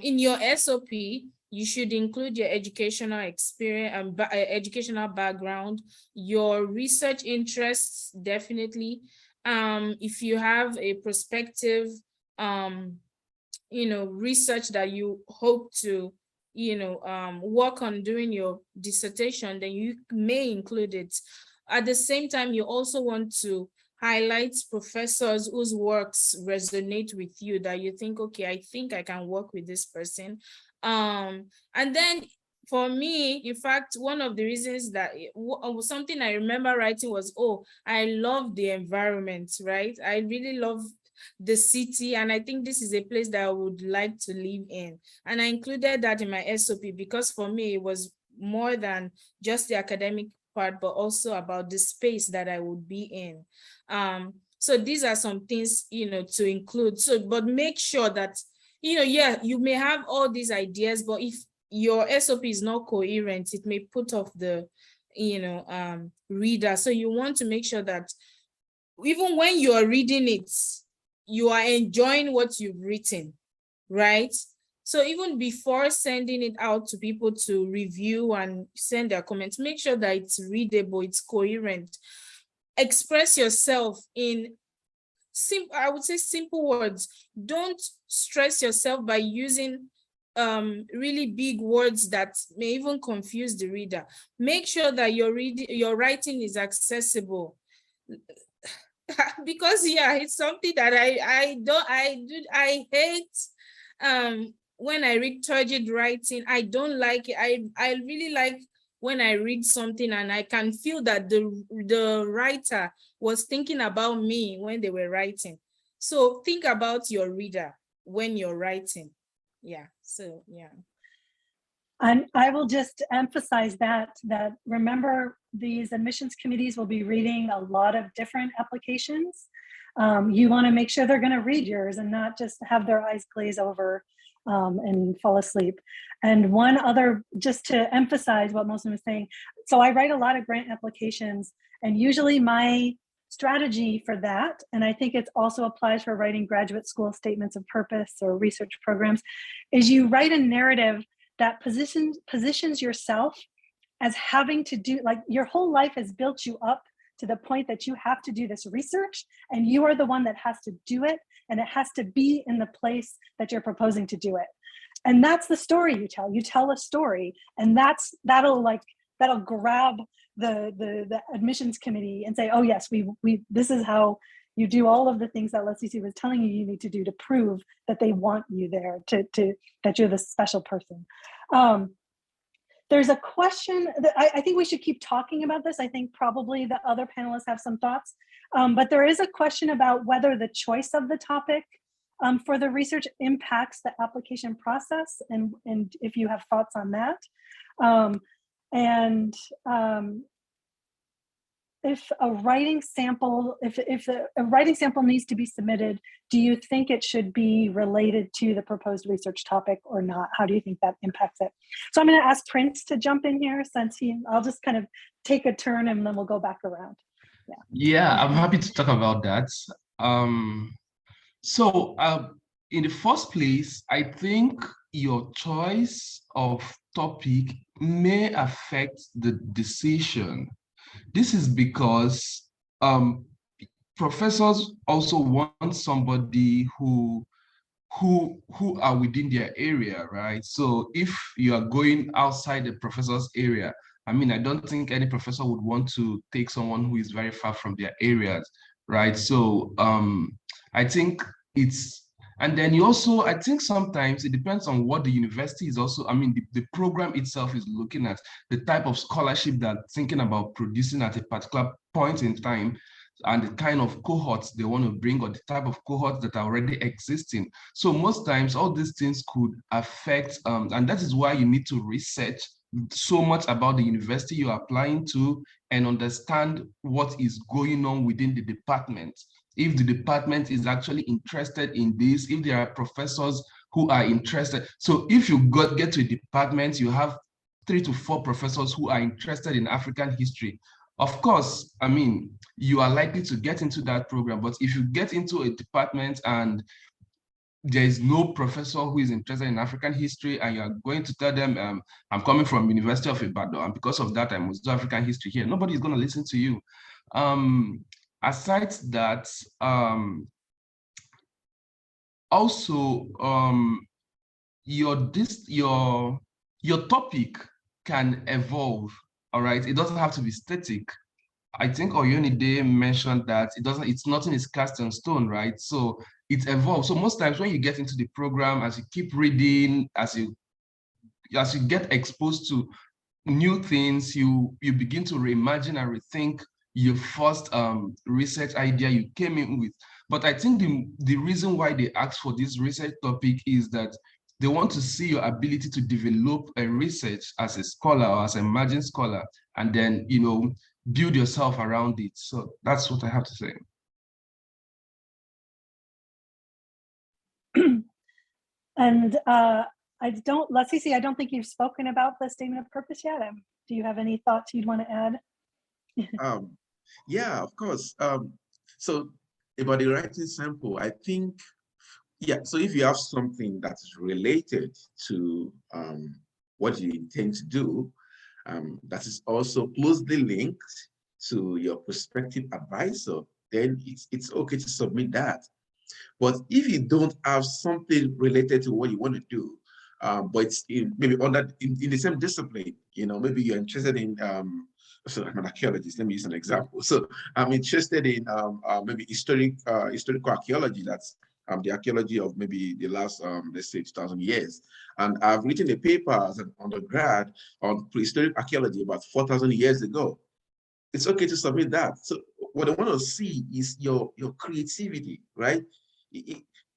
in your SOP, you should include your educational experience and educational background, your research interests, definitely. If you have a prospective, research that you hope to, work on during your dissertation, then you may include it. At the same time, you also want to highlight professors whose works resonate with you, that you think, okay, I think I can work with this person. And then for me, in fact, one of the reasons that something I remember writing was, I love the environment, right? I really love the city, and I think this is a place that I would like to live in. And I included that in my SOP because for me, it was more than just the academic part, but also about the space that I would be in. So these are some things, to include. So, but make sure that, yeah, you may have all these ideas, but if your SOP is not coherent, it may put off the, reader. So you want to make sure that even when you are reading it, you are enjoying what you've written, right? So even before sending it out to people to review and send their comments, make sure that it's readable, it's coherent. Express yourself in I would say simple words. Don't stress yourself by using really big words that may even confuse the reader. Make sure that your writing is accessible. Because yeah, it's something that I hate when I read turgid writing. I don't like it. I really like when I read something and I can feel that the writer was thinking about me when they were writing. So think about your reader when you're writing. Yeah, so yeah. I will just emphasize that remember, these admissions committees will be reading a lot of different applications. You want to make sure they're going to read yours and not just have their eyes glaze over and fall asleep. And one other, just to emphasize what Mohsen was saying, so I write a lot of grant applications, and usually my strategy for that, and I think it also applies for writing graduate school statements of purpose or research programs, is you write a narrative that positions yourself as having to do, like your whole life has built you up to the point that you have to do this research, and you are the one that has to do it, and it has to be in the place that you're proposing to do it. And that's the story you tell. You tell a story, and that'll grab the admissions committee and say, oh yes, we this is how you do all of the things that LSCC was telling you need to do to prove that they want you there, that you're the special person. There's a question that I think we should keep talking about this. I think probably the other panelists have some thoughts, but there is a question about whether the choice of the topic for the research impacts the application process, and if you have thoughts on that. If a writing sample, if a writing sample needs to be submitted, do you think it should be related to the proposed research topic or not? How do you think that impacts it? So I'm going to ask Prince to jump in here, since I'll just kind of take a turn and then we'll go back around. Yeah, I'm happy to talk about that. In the first place, I think your choice of topic may affect the decision. This is because professors also want somebody who are within their area, right? So if you are going outside the professor's area, I mean, I don't think any professor would want to take someone who is very far from their areas, right? So I think and then I think sometimes it depends on what the university is also, I mean, the program itself is looking at, the type of scholarship that thinking about producing at a particular point in time, and the kind of cohorts they want to bring, or the type of cohorts that are already existing. So most times all these things could affect, and that is why you need to research so much about the university you're applying to and understand what is going on within the department. If the department is actually interested in this, if there are professors who are interested. So if you get to a department, you have 3 to 4 professors who are interested in African history. Of course, I mean, you are likely to get into that program, but if you get into a department and there is no professor who is interested in African history, and you are going to tell them, I'm coming from University of Ibadan, and because of that, I must do African history here, nobody is going to listen to you. Aside that, also your topic can evolve. All right, it doesn't have to be static. I think Oyonide mentioned that nothing is cast in stone, right? So it evolves. So most times when you get into the program, as you keep reading, as you get exposed to new things, you begin to reimagine and rethink your first research idea you came in with. But I think the reason why they asked for this research topic is that They want to see your ability to develop a research as a scholar or as an emerging scholar, and then, build yourself around it. So that's what I have to say. And LSA, I don't think you've spoken about the statement of purpose yet. Do you have any thoughts you'd want to add? Yeah, of course. So about the writing sample, I think, yeah, so if you have something that is related to what you intend to do, that is also closely linked to your prospective advisor, then it's okay to submit that. But if you don't have something related to what you want to do, but it's maybe in the same discipline, maybe you're interested in, so I'm an archaeologist, let me use an example. So I'm interested in maybe historical archaeology, that's the archaeology of maybe the last, let's say 2,000 years. And I've written a paper as an undergrad on prehistoric archaeology about 4,000 years ago. It's okay to submit that. So what I want to see is your creativity, right?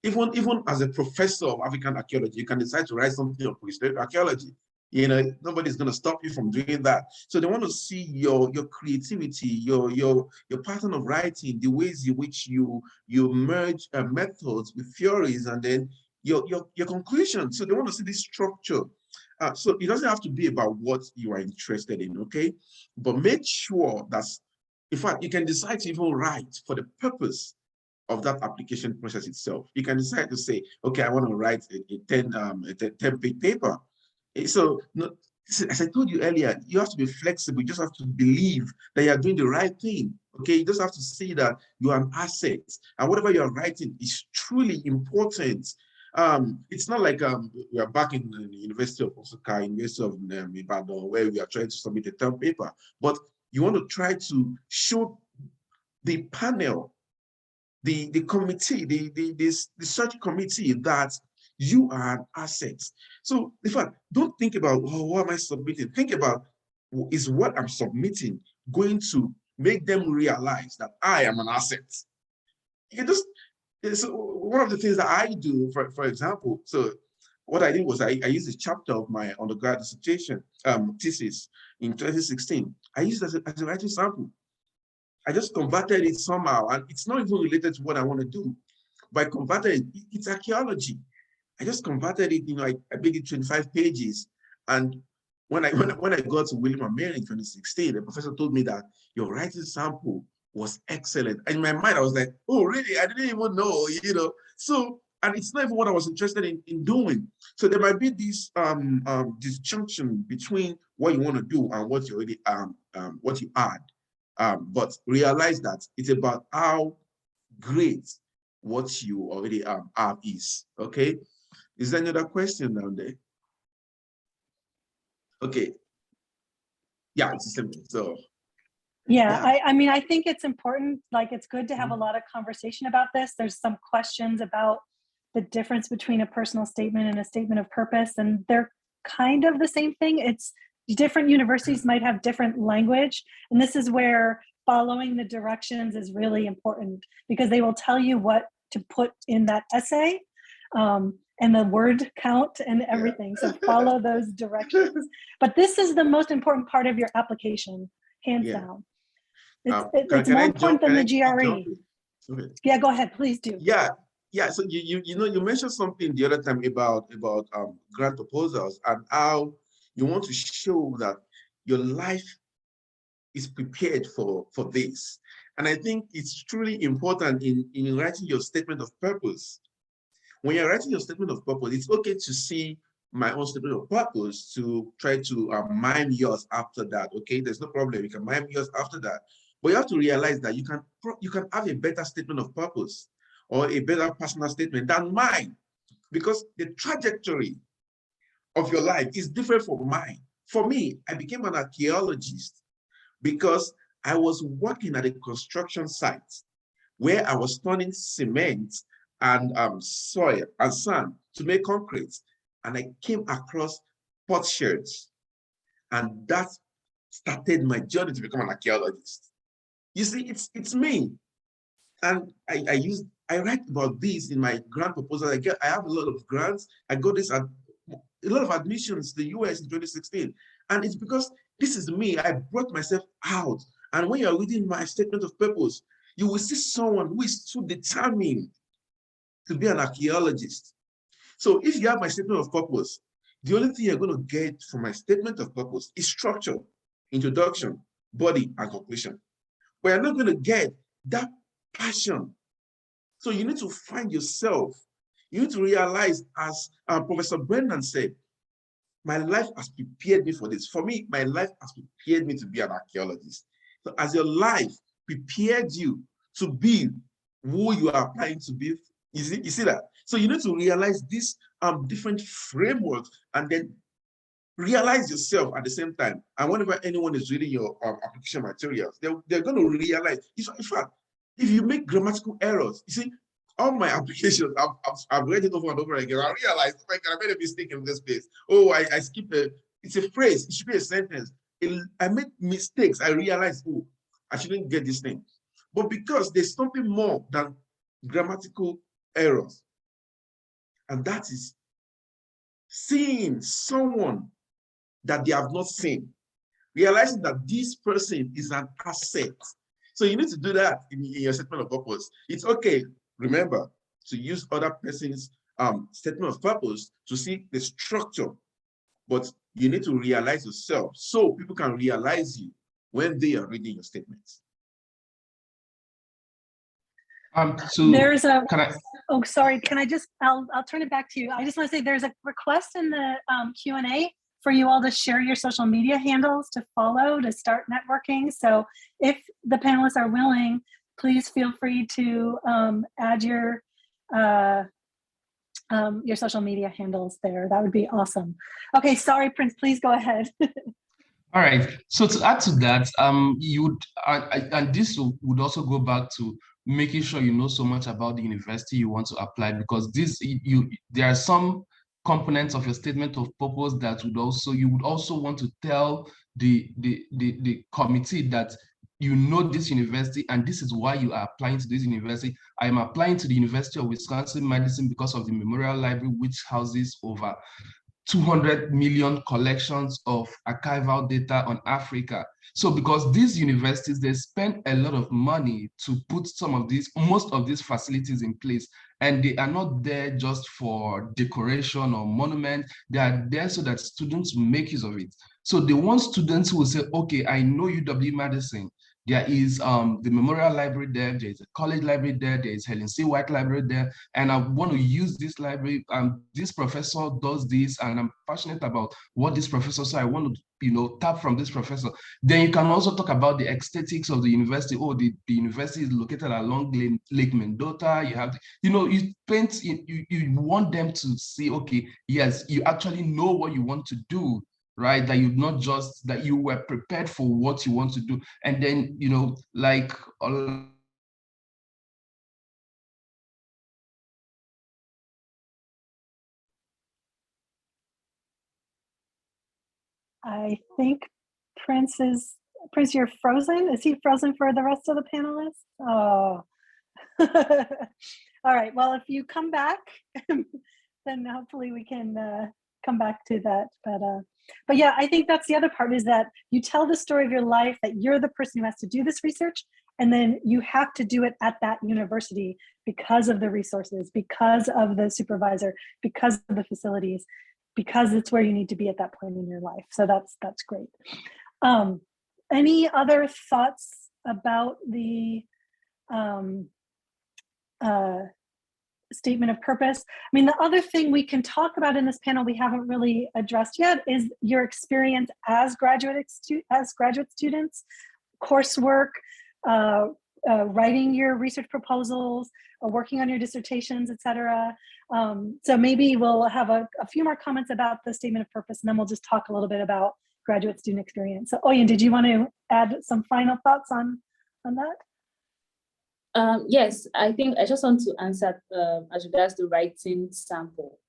Even as a professor of African archaeology, you can decide to write something on prehistoric archaeology. Nobody's going to stop you from doing that. So they want to see your creativity, your pattern of writing, the ways in which you merge methods with theories, and then your conclusion. So they want to see this structure. So it doesn't have to be about what you are interested in, okay? But make sure that, in fact, you can decide to even write for the purpose of that application process itself. You can decide to say, okay, I want to write a 10-page paper. So, as I told you earlier, you have to be flexible. You just have to believe that you are doing the right thing. Okay, you just have to see that you are an asset, and whatever you are writing is truly important. It's not like we are back in the University of Osaka, University of Ibadan, where we are trying to submit a term paper, but you want to try to show the panel, the committee, the search committee, that you are an asset. So in fact, don't think about, oh, what am I submitting? Think about, is what I'm submitting going to make them realize that I am an asset? So one of the things that I do, for example, so what I did was I used a chapter of my undergrad dissertation thesis in 2016. I used it as a writing sample. I just converted it somehow, and it's not even related to what I want to do. But I converted it, it's archaeology. I just converted it, I made it 25 pages. And when I got to William & Mary in 2016, the professor told me that your writing sample was excellent. And in my mind, I was like, oh, really? I didn't even know, So, and it's not even what I was interested in doing. So there might be this disjunction between what you want to do and what you already what you add. But realize that it's about how great what you already have is. Okay. Is there any other question down there? Okay. Yeah, it's simple. So yeah. I mean, I think it's important, like it's good to have a lot of conversation about this. There's some questions about the difference between a personal statement and a statement of purpose, and they're kind of the same thing. It's different universities might have different language, and this is where following the directions is really important, because they will tell you what to put in that essay, and the word count and everything. So follow those directions. But this is the most important part of your application, hands down. It's more important than the GRE. Okay. Yeah, go ahead, please do. Yeah. So you mentioned something the other time about grant proposals and how you want to show that your life is prepared for this. And I think it's truly important in writing your statement of purpose. When you're writing your statement of purpose, it's okay to see my own statement of purpose, to try to mime yours after that. Okay, there's no problem. You can mime yours after that. But you have to realize that you can have a better statement of purpose or a better personal statement than mine, because the trajectory of your life is different from mine. For me, I became an archaeologist because I was working at a construction site where I was turning cement and soil and sand to make concrete. And I came across potsherds, and that started my journey to become an archaeologist. You see, it's me. And I used I write about this in my grant proposal. I have a lot of grants. I got this at a lot of admissions to the US in 2016. And it's because this is me. I brought myself out. And when you're reading my statement of purpose, you will see someone who is too determined to be an archaeologist. So if you have my statement of purpose, the only thing you're going to get from my statement of purpose is structure, introduction, body, and conclusion. But you're not going to get that passion. So you need to find yourself. You need to realize, as Professor Brendan said, my life has prepared me for this. For me, my life has prepared me to be an archaeologist. So as your life prepared you to be who you are applying to be, you see that? So you need to realize these different frameworks and then realize yourself at the same time. And whenever anyone is reading your application materials, they're going to realize, in fact, if you make grammatical errors, you see, all my applications, I've read it over and over again. I realize, like, I made a mistake in this place. Oh, I skipped it's a phrase, it should be a sentence. I made mistakes. I realized, oh, I shouldn't get this thing. But because there's something more than grammatical errors, and that is seeing someone that they have not seen, realizing that this person is an asset. So you need to do that in your statement of purpose. It's okay, remember, to use other person's statement of purpose to see the structure, but you need to realize yourself so people can realize you when they are reading your statements. There's a, oh, sorry, can I just, I'll turn it back to you. I just want to say there's a request in the Q&A for you all to share your social media handles to follow, to start networking. So if the panelists are willing, please feel free to add your social media handles there. That would be awesome. Okay, sorry, Prince, please go ahead. All right. So to add to that, you would, and this would also go back to making sure you know so much about the university you want to apply, because there are some components of your statement of purpose that you would also want to tell the committee that you know this university and this is why you are applying to this university. I am applying to the University of Wisconsin-Madison because of the Memorial Library, which houses over 200 million collections of archival data on Africa. So because these universities, they spend a lot of money to put most of these facilities in place, and they are not there just for decoration or monument. They are there so that students make use of it. So they want students who will say, okay, I know UW-Madison. There is the Memorial Library there, there is a college library there is Helen C. White Library there, and I want to use this library. This professor does this, and I'm passionate about what this professor says. I want to, tap from this professor. Then you can also talk about the aesthetics of the university. Oh, the university is located along Lake Mendota. You have, you paint. You want them to see, okay, yes, you actually know what you want to do. Right, that you not just that you were prepared for what you want to do, and then like I think Prince, you're frozen. Is he frozen for the rest of the panelists? Oh. All right, well, if you come back, then hopefully we can come back to that. But yeah, I think that's the other part, is that you tell the story of your life, that you're the person who has to do this research, and then you have to do it at that university because of the resources, because of the supervisor, because of the facilities, because it's where you need to be at that point in your life. So that's great. Any other thoughts about the statement of purpose? I mean, the other thing we can talk about in this panel we haven't really addressed yet is your experience as graduate students, coursework, writing your research proposals, working on your dissertations, etc. So maybe we'll have a few more comments about the statement of purpose, and then we'll just talk a little bit about graduate student experience. So Oyin, did you want to add some final thoughts on that? Yes, I think I just want to answer as regards the writing sample.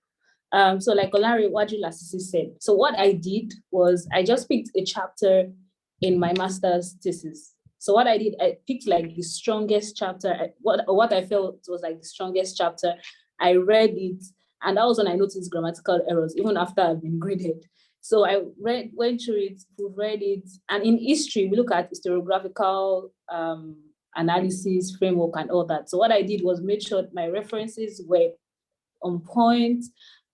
So like Olari Waju-Lasisi said, so what I did was I just picked a chapter in my master's thesis. So what I did, I picked like the strongest chapter, what I felt was like the strongest chapter. I read it, and that was when I noticed grammatical errors, even after I've been graded. So I went through it, read it, and in history, we look at historiographical analysis, framework, and all that. So what I did was make sure my references were on point.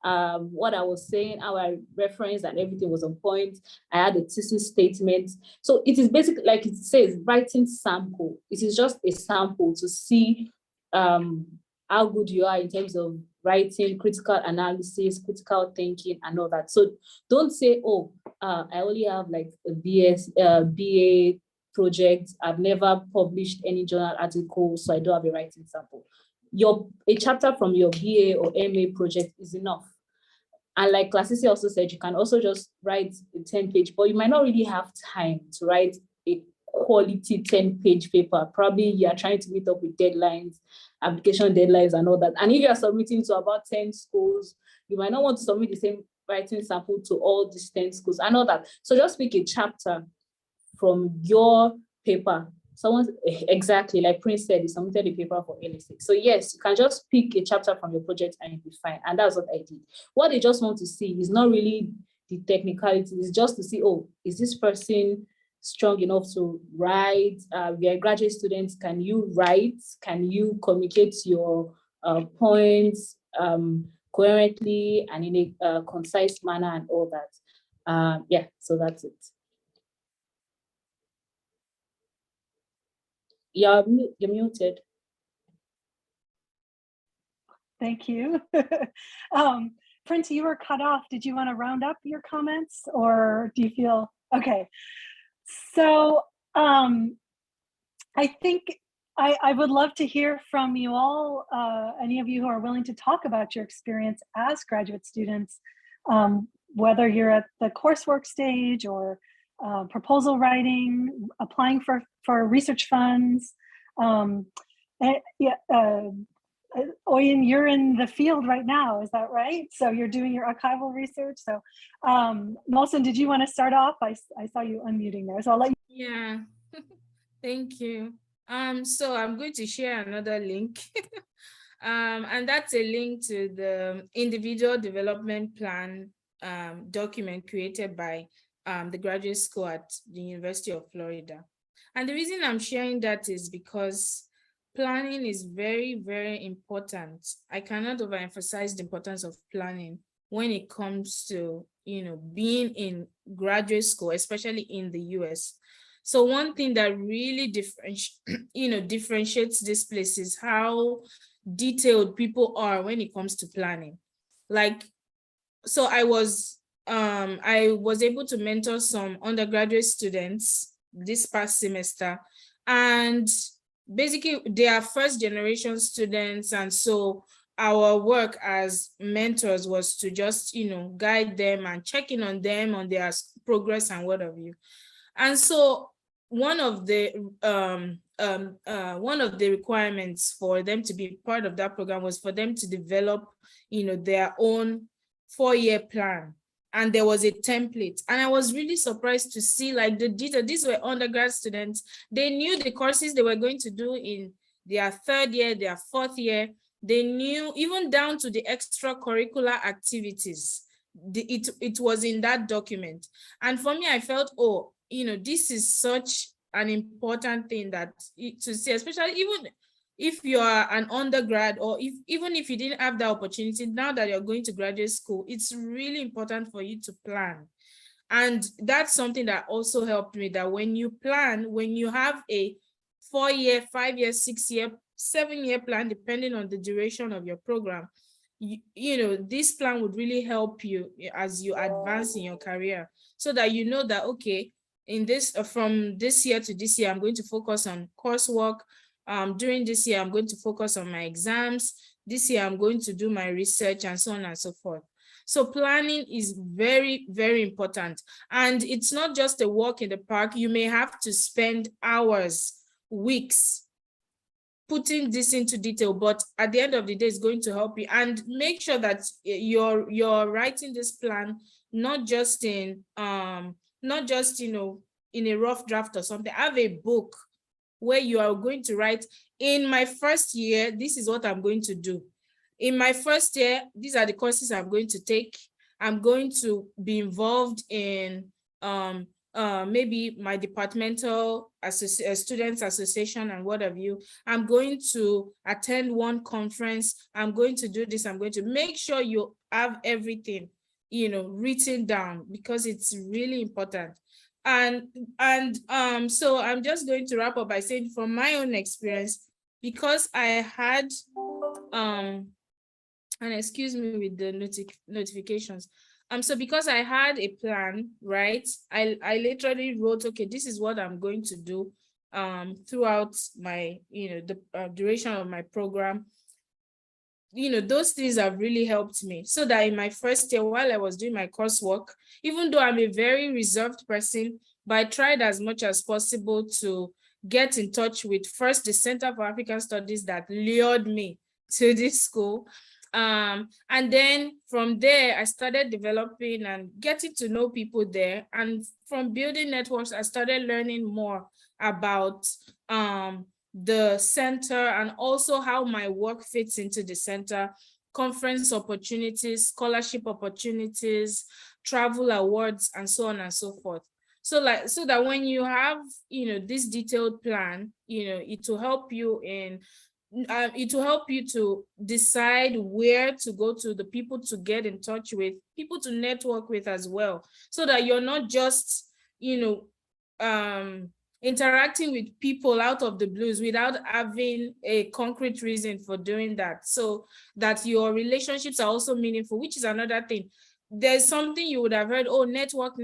What I was saying, how I referenced, and everything was on point. I had a thesis statement. So it is basically, like it says, writing sample. It is just a sample to see how good you are in terms of writing, critical analysis, critical thinking, and all that. So don't say, oh, I only have like a BA project. I've never published any journal article, so I don't have a writing sample. A chapter from your BA or MA project is enough. And like Classisi also said, you can also just write a 10-page, but you might not really have time to write a quality 10-page paper. Probably you are trying to meet up with deadlines, application deadlines, and all that. And if you are submitting to about 10 schools, you might not want to submit the same writing sample to all these 10 schools and all that. So just pick a chapter from your paper. Exactly, like Prince said, he submitted a paper for LSA. So yes, you can just pick a chapter from your project and you'll be fine. And that's what I did. What they just want to see is not really the technicality, it's just to see, oh, is this person strong enough to write? We are graduate students. Can you write? Can you communicate your points coherently and in a concise manner and all that? Yeah, so that's it. You're muted. Thank you. Prince, you were cut off. Did you want to round up your comments, or do you feel okay? So I think I would love to hear from you all, any of you who are willing to talk about your experience as graduate students, whether you're at the coursework stage or proposal writing, applying for research funds. Oyin, you're in the field right now, is that right? So you're doing your archival research. So Mohsen, did you want to start off? I saw you unmuting there, so I'll let you. Yeah, thank you. So I'm going to share another link. And that's a link to the individual development plan document created by the graduate school at the University of Florida. And the reason I'm sharing that is because planning is very, very important. I cannot overemphasize the importance of planning when it comes to, being in graduate school, especially in the US. So one thing that really differentiates this place is how detailed people are when it comes to planning. So I was able to mentor some undergraduate students this past semester, and basically they are first generation students. And so our work as mentors was to just, guide them and check in on them on their progress and what have you. And so one of the requirements for them to be part of that program was for them to develop, their own 4-year plan. And there was a template. And I was really surprised to see like the detail. These were undergrad students. They knew the courses they were going to do in their 3rd year, their 4th year. They knew even down to the extracurricular activities. It was in that document. And for me, I felt, oh, this is such an important thing to see, especially even if you are an undergrad, or even if you didn't have the opportunity, now that you're going to graduate school, it's really important for you to plan. And that's something that also helped me, that when you plan, when you have a 4-year, 5-year, 6-year, 7-year plan, depending on the duration of your program, this plan would really help you as you advance in your career, so that you know that, okay, in this, from this year to this year, I'm going to focus on coursework. During this year, I'm going to focus on my exams. This year, I'm going to do my research, and so on and so forth. So planning is very, very important. And it's not just a walk in the park. You may have to spend hours, weeks, putting this into detail, but at the end of the day, it's going to help you. And make sure that you're writing this plan, not just in, in a rough draft or something. Have a book where you are going to write, in my first year, this is what I'm going to do. In my first year, these are the courses I'm going to take. I'm going to be involved in maybe my departmental students association and what have you. I'm going to attend one conference. I'm going to do this. I'm going to make sure you have everything, written down, because it's really important. And so I'm just going to wrap up by saying, from my own experience, because I had and excuse me with the notifications. So because I had a plan, right? I literally wrote, okay, this is what I'm going to do throughout my, the duration of my program. Those things have really helped me, so that in my first year, while I was doing my coursework, even though I'm a very reserved person, but I tried as much as possible to get in touch with first the Center for African Studies that lured me to this school. And then from there, I started developing and getting to know people there. And from building networks, I started learning more about the center, and also how my work fits into the center, conference opportunities, scholarship opportunities, travel awards, and so on and so forth. So that when you have, this detailed plan, it will help you in it will help you to decide where to go to, the people to get in touch with, people to network with as well, so that you're not just, interacting with people out of the blues without having a concrete reason for doing that, so that your relationships are also meaningful, which is another thing. There's something you would have heard, oh, network.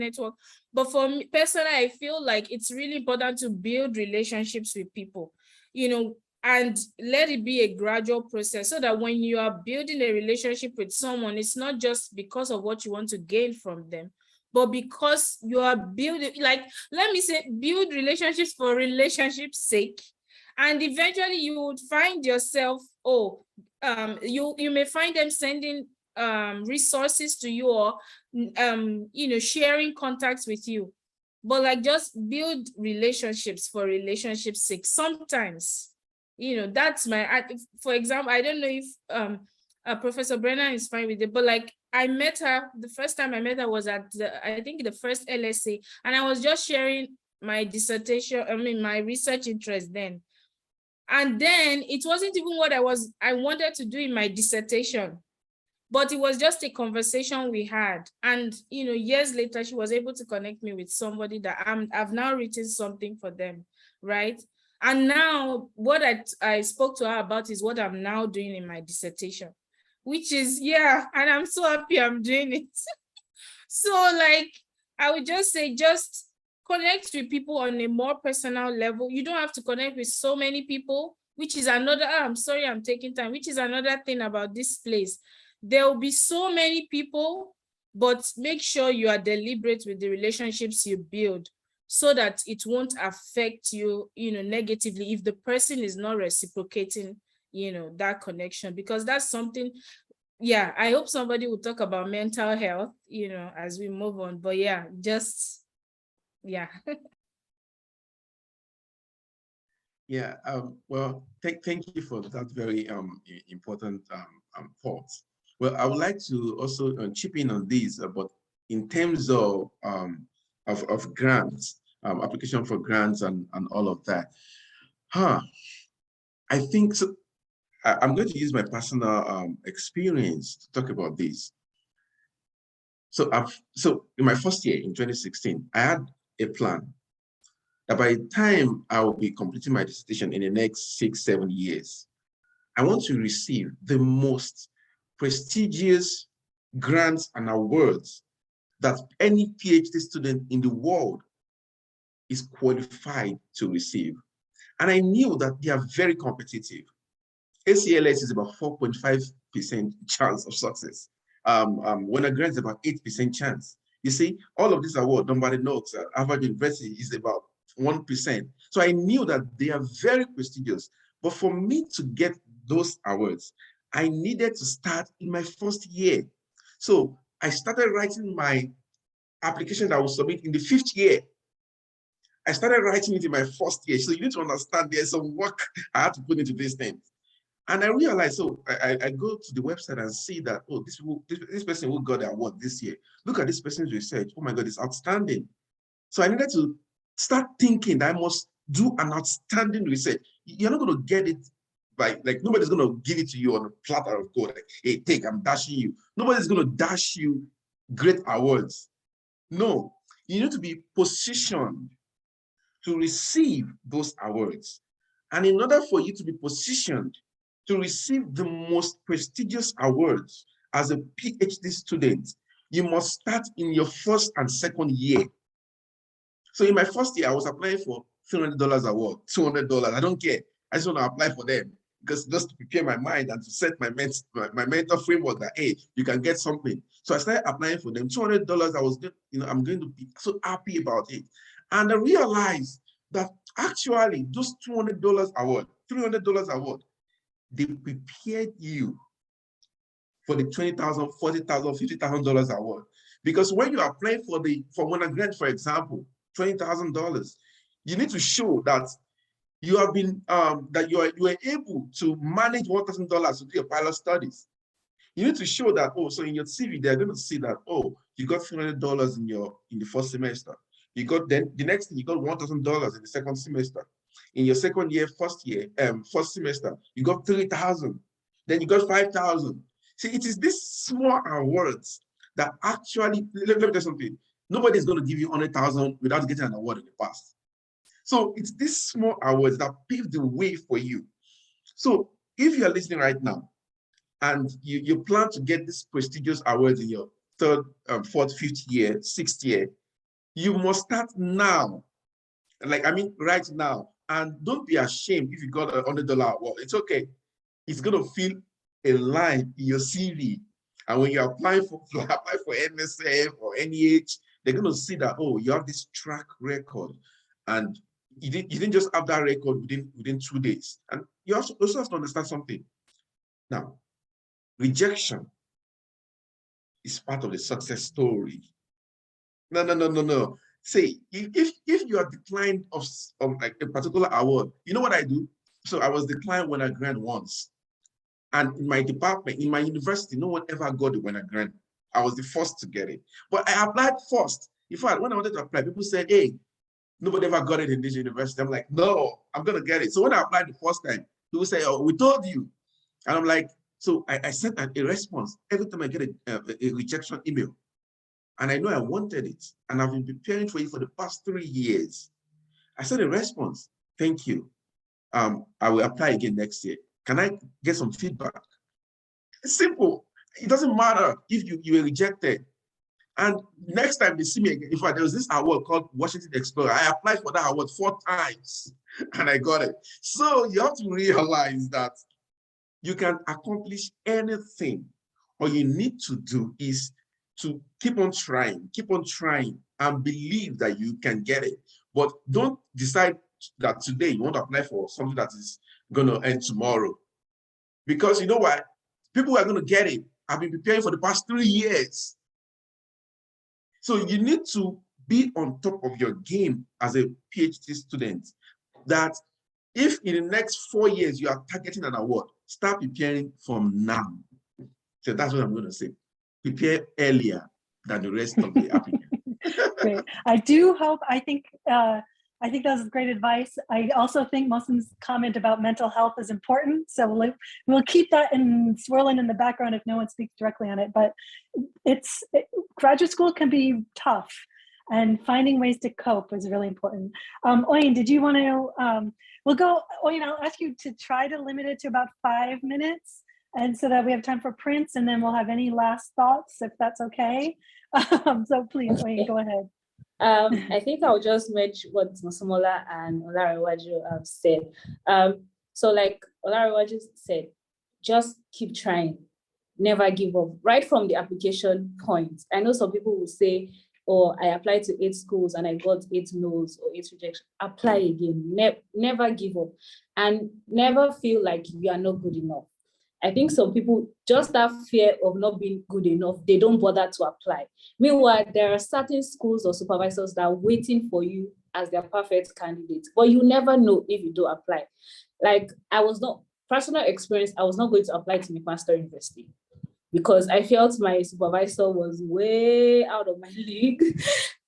But for me personally, I feel like it's really important to build relationships with people, and let it be a gradual process, so that when you are building a relationship with someone, it's not just because of what you want to gain from them, but because you are building, like, let me say, build relationships for relationship's sake. And eventually you would find yourself, you may find them sending resources to you, or sharing contacts with you. But like, just build relationships for relationship's sake. Sometimes, that's for example, I don't know if Professor Brennan is fine with it, but like, I met her, the first time I met her was at I think the first LSA, and I was just sharing my dissertation, my research interest then. And then it wasn't even what I wanted to do in my dissertation, but it was just a conversation we had. And, years later, she was able to connect me with somebody that I've now written something for them, right? And now what I spoke to her about is what I'm now doing in my dissertation, which is, and I'm so happy I'm doing it. So like, I would just say, just connect with people on a more personal level. You don't have to connect with so many people, which is another, I'm sorry, I'm taking time, which is another thing about this place. There will be so many people, but make sure you are deliberate with the relationships you build, so that it won't affect you, negatively, if the person is not reciprocating, that connection. Because that's something, I hope somebody will talk about mental health, as we move on. But Well, thank you for that very important thought. Well, I would like to also chip in on this, but in terms of grants, application for grants and all of that. I think so. I'm going to use my personal experience to talk about this. So in my first year in 2016, I had a plan that by the time I will be completing my dissertation in the next 6-7 years, I want to receive the most prestigious grants and awards that any PhD student in the world is qualified to receive. And I knew that they are very competitive. ACLS is about 4.5% chance of success. When a grant is about 8% chance. You see, all of these awards, nobody knows. Harvard University is about 1%. So I knew that they are very prestigious. But for me to get those awards, I needed to start in my first year. So I started writing my application that I will submit in the 5th year. I started writing it in my first year. So you need to understand there's some work I had to put into these things. And I realized, so I go to the website and see that, oh, this person who got the award this year, look at this person's research. Oh my God, it's outstanding. So I needed to start thinking that I must do an outstanding research. You're not going to get it by, like, nobody's going to give it to you on a platter of gold. Like, hey, take, I'm dashing you. Nobody's going to dash you great awards. No, you need to be positioned to receive those awards. And in order for you to be positioned to receive the most prestigious awards as a PhD student, you must start in your first and second year. So in my first year, I was applying for $300 award, $200. I don't care. I just want to apply for them because just to prepare my mind and to set my mental framework that, hey, you can get something. So I started applying for them. $200, I was, I'm going to be so happy about it. And I realized that actually those $200 award, $300 award, they prepared you for the $20,000, $40,000, $50,000 award. Because when you apply for one grant, for example, $20,000, you need to show that you have been that you are able to manage $1,000 to do your pilot studies. You need to show that, oh, so in your CV, they're going to see that, oh, you got $300 in the first semester. You got then the next thing, you got $1,000 in the second semester. In your second year, first semester, you got $3,000. Then you got $5,000. See, it is these small awards that actually, let me tell you something. Nobody's going to give you $100,000 without getting an award in the past. So it's these small awards that pave the way for you. So if you're listening right now and you plan to get these prestigious awards in your third, fourth, fifth year, sixth year, you must start now. Like, I mean, right now. And don't be ashamed if you got a $100 award. It's okay. It's going to fill a line in your CV. And when you apply for MSF or NEH, they're going to see that, oh, you have this track record. And you didn't just have that record within 2 days. And you also have to understand something. Now, rejection is part of the success story. No. Say, if you are declined of like a particular award, you know what I do? So I was declined when I grant once. And in my department, in my university, no one ever got it when I grant. I was the first to get it. But I applied first. In fact, when I wanted to apply, people said, hey, nobody ever got it in this university. I'm like, no, I'm going to get it. So when I applied the first time, people say, oh, we told you. And I'm like, so I sent a response every time I get a rejection email. And I know I wanted it. And I've been preparing for it for the past 3 years. I sent a response. Thank you. I will apply again next year. Can I get some feedback? It's simple. It doesn't matter if you were rejected. And next time they see me again, in fact, there was this award called Washington Explorer. I applied for that award 4 times and I got it. So you have to realize that you can accomplish anything. All you need to do is to keep on trying and believe that you can get it. But don't decide that today you want to apply for something that is going to end tomorrow. Because you know what? People are going to get it. I've been preparing for the past 3 years. So you need to be on top of your game as a PhD student, that if in the next 4 years you are targeting an award, start preparing from now. So that's what I'm going to say. Prepare earlier than the rest of the applicants. Great. I do hope, I think that was great advice. I also think Mosin's comment about mental health is important. So we'll keep that swirling in the background if no one speaks directly on it. But graduate school can be tough, and finding ways to cope is really important. Oyin, did you want to, Oyin, I'll ask you to try to limit it to about 5 minutes, and so that we have time for Prince, and then we'll have any last thoughts, if that's okay. So please, Oyin, go ahead. I think I'll just match what Mosumola and Olarewaju have said. So like Olarewaju said, just keep trying, never give up, right from the application point. I know some people will say, oh, I applied to 8 schools and I got 8 no's or 8 rejections. Apply again, never give up, and never feel like you are not good enough. I think some people, just that fear of not being good enough, they don't bother to apply. Meanwhile, there are certain schools or supervisors that are waiting for you as their perfect candidate, but you never know if you do apply. Like, personal experience, I was not going to apply to McMaster University because I felt my supervisor was way out of my league.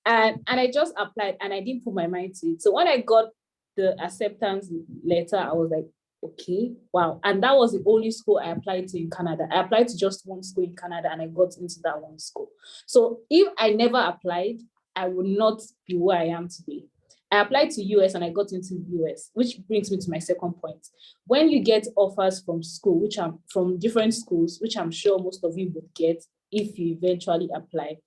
And I just applied and I didn't put my mind to it. So when I got the acceptance letter, I was like, okay, wow. And that was the only school I applied to in Canada. I applied to just one school in Canada and I got into that one school. So if I never applied, I would not be where I am today. I applied to US and I got into US, which brings me to my second point. When you get offers from school, from different schools, which I'm sure most of you would get if you eventually apply,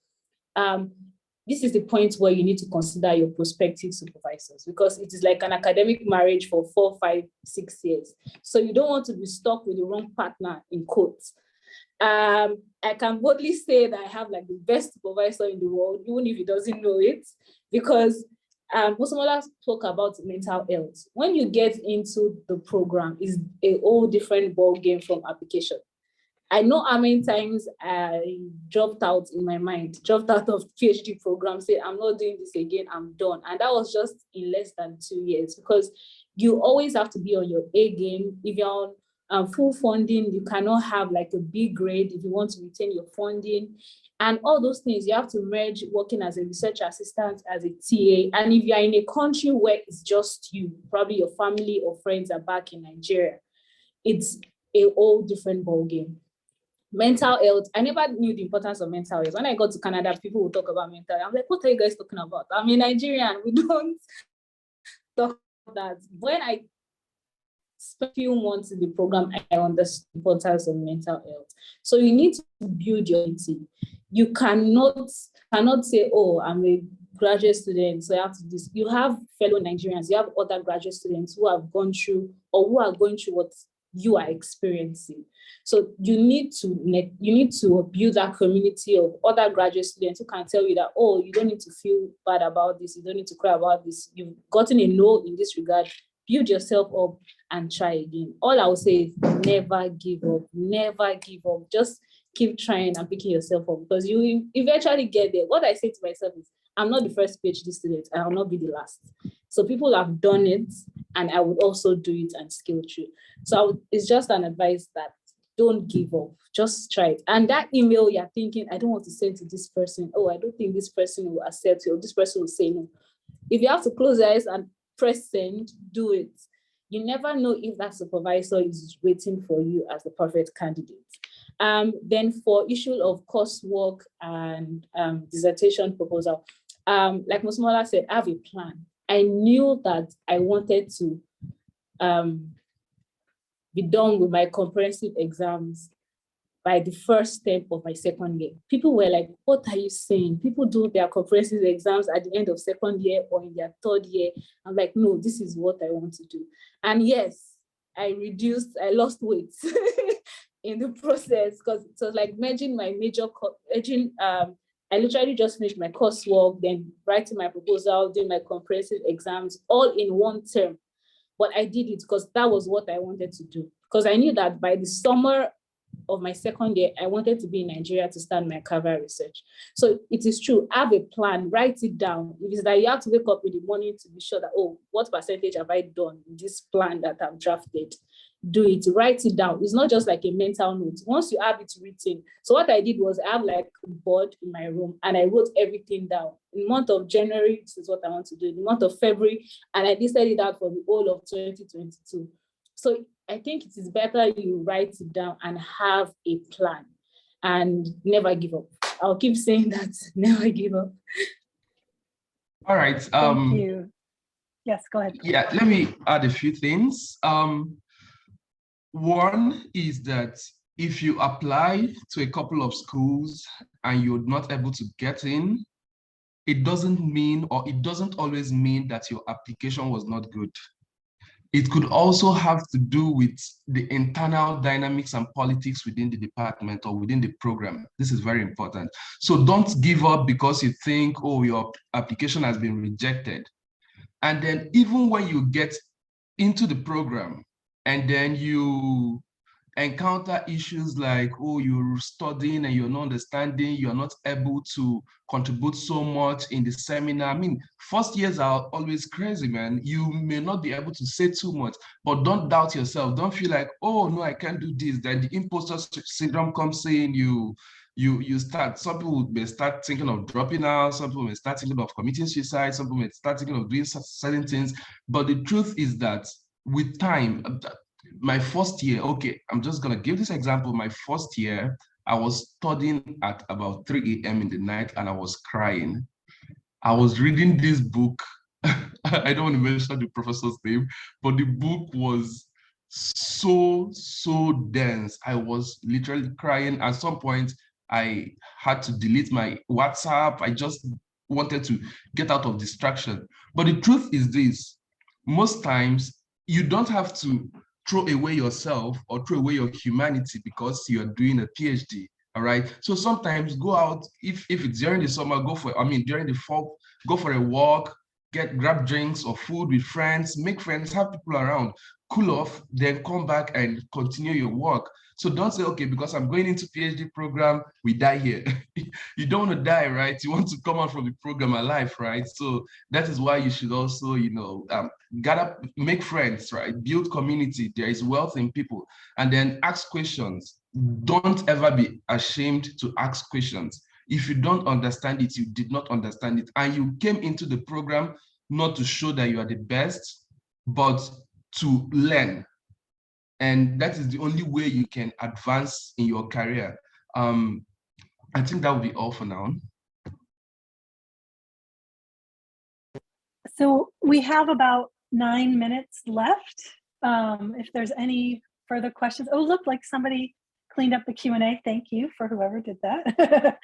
this is the point where you need to consider your prospective supervisors, because it is like an academic marriage for 4, 5, 6 years. So you don't want to be stuck with the wrong partner, in quotes. I can boldly say that I have like the best supervisor in the world, even if he doesn't know it, because Mosamola spoke about mental health. When you get into the program, it's a whole different ball game from application. I know how many times I dropped out in my mind, dropped out of PhD program, said, I'm not doing this again, I'm done. And that was just in less than 2 years, because you always have to be on your A game. If you're on full funding, you cannot have like a B grade if you want to retain your funding. And all those things, you have to merge working as a research assistant, as a TA. And if you're in a country where it's just you, probably your family or friends are back in Nigeria, it's a whole different ball game. Mental health, I never knew the importance of mental health. When I got to Canada, people would talk about mental health. I'm like, what are you guys talking about? I'm a Nigerian, we don't talk about that. When I spent a few months in the program, I understood the importance of mental health. So you need to build your team. You cannot say, oh, I'm a graduate student, so I have to do this. You have fellow Nigerians, you have other graduate students who have gone through or who are going through what you are experiencing. So you need to build that community of other graduate students who can tell you that, oh, you don't need to feel bad about this, you don't need to cry about this, you've gotten a no in this regard, build yourself up and try again. All I will say is never give up, never give up. Just keep trying and picking yourself up, because you will eventually get there. What I say to myself is, I'm not the first PhD student, I will not be the last. So people have done it, and I would also do it and scale through. So it's just an advice that don't give up, just try it. And that email you're thinking, I don't want to send to this person, oh, I don't think this person will accept you, or this person will say no. If you have to close your eyes and press send, do it. You never know if that supervisor is waiting for you as the perfect candidate. Then for issue of coursework and dissertation proposal, like Mosamola said, I have a plan. I knew that I wanted to be done with my comprehensive exams by the first step of my second year. People were like, what are you saying? People do their comprehensive exams at the end of second year or in their third year. I'm like, no, this is what I want to do. And yes, I lost weight in the process, because it was like merging my I literally just finished my coursework, then writing my proposal, doing my comprehensive exams, all in one term. But I did it because that was what I wanted to do. Because I knew that by the summer of my second year, I wanted to be in Nigeria to start my career research. So it is true, have a plan, write it down. If it's that you have to wake up in the morning to be sure that, oh, what percentage have I done in this plan that I've drafted? Do it, write it down. It's not just like a mental note. Once you have it written. So what I did was I have like a board in my room and I wrote everything down. In the month of January, this is what I want to do. In the month of February, and I listed it out for the whole of 2022. So I think it is better you write it down and have a plan and never give up. I'll keep saying that, never give up. All right. Thank you. Yes, go ahead. Yeah, let me add a few things. One is that if you apply to a couple of schools and you're not able to get in, it doesn't mean, or it doesn't always mean that your application was not good. It could also have to do with the internal dynamics and politics within the department or within the program. This is very important. So don't give up because you think, oh, your application has been rejected. And then even when you get into the program and then you encounter issues like, oh, you're studying and you're not understanding, you're not able to contribute so much in the seminar. I mean, first years are always crazy, man. You may not be able to say too much, but don't doubt yourself. Don't feel like, oh, no, I can't do this. Then the imposter syndrome comes in, you start, some people may start thinking of dropping out, some people may start thinking of committing suicide, some people may start thinking of doing certain things. But the truth is that with time, my first year, okay, I'm just gonna give this example. My first year, I was studying at about 3 a.m. in the night and I was crying. I was reading this book. I don't want to mention the professor's name, but the book was so dense. I was literally crying. At some point, I had to delete my WhatsApp. I just wanted to get out of distraction. But the truth is this, most times you don't have to throw away yourself or throw away your humanity because you're doing a PhD. All right. So sometimes go out, if it's during the summer, during the fall, go for a walk, grab drinks or food with friends, make friends, have people around, cool off, then come back and continue your work. So don't say, okay, because I'm going into PhD program, we die here. You don't want to die, right? You want to come out from the program alive, right? So that is why you should also, gather, make friends, right? Build community. There is wealth in people. And then ask questions. Don't ever be ashamed to ask questions. If you don't understand it, you did not understand it. And you came into the program not to show that you are the best, but to learn. And that is the only way you can advance in your career. I think that will be all for now. So we have about 9 minutes left. If there's any further questions. Oh, look, like somebody cleaned up the Q&A. Thank you for whoever did that.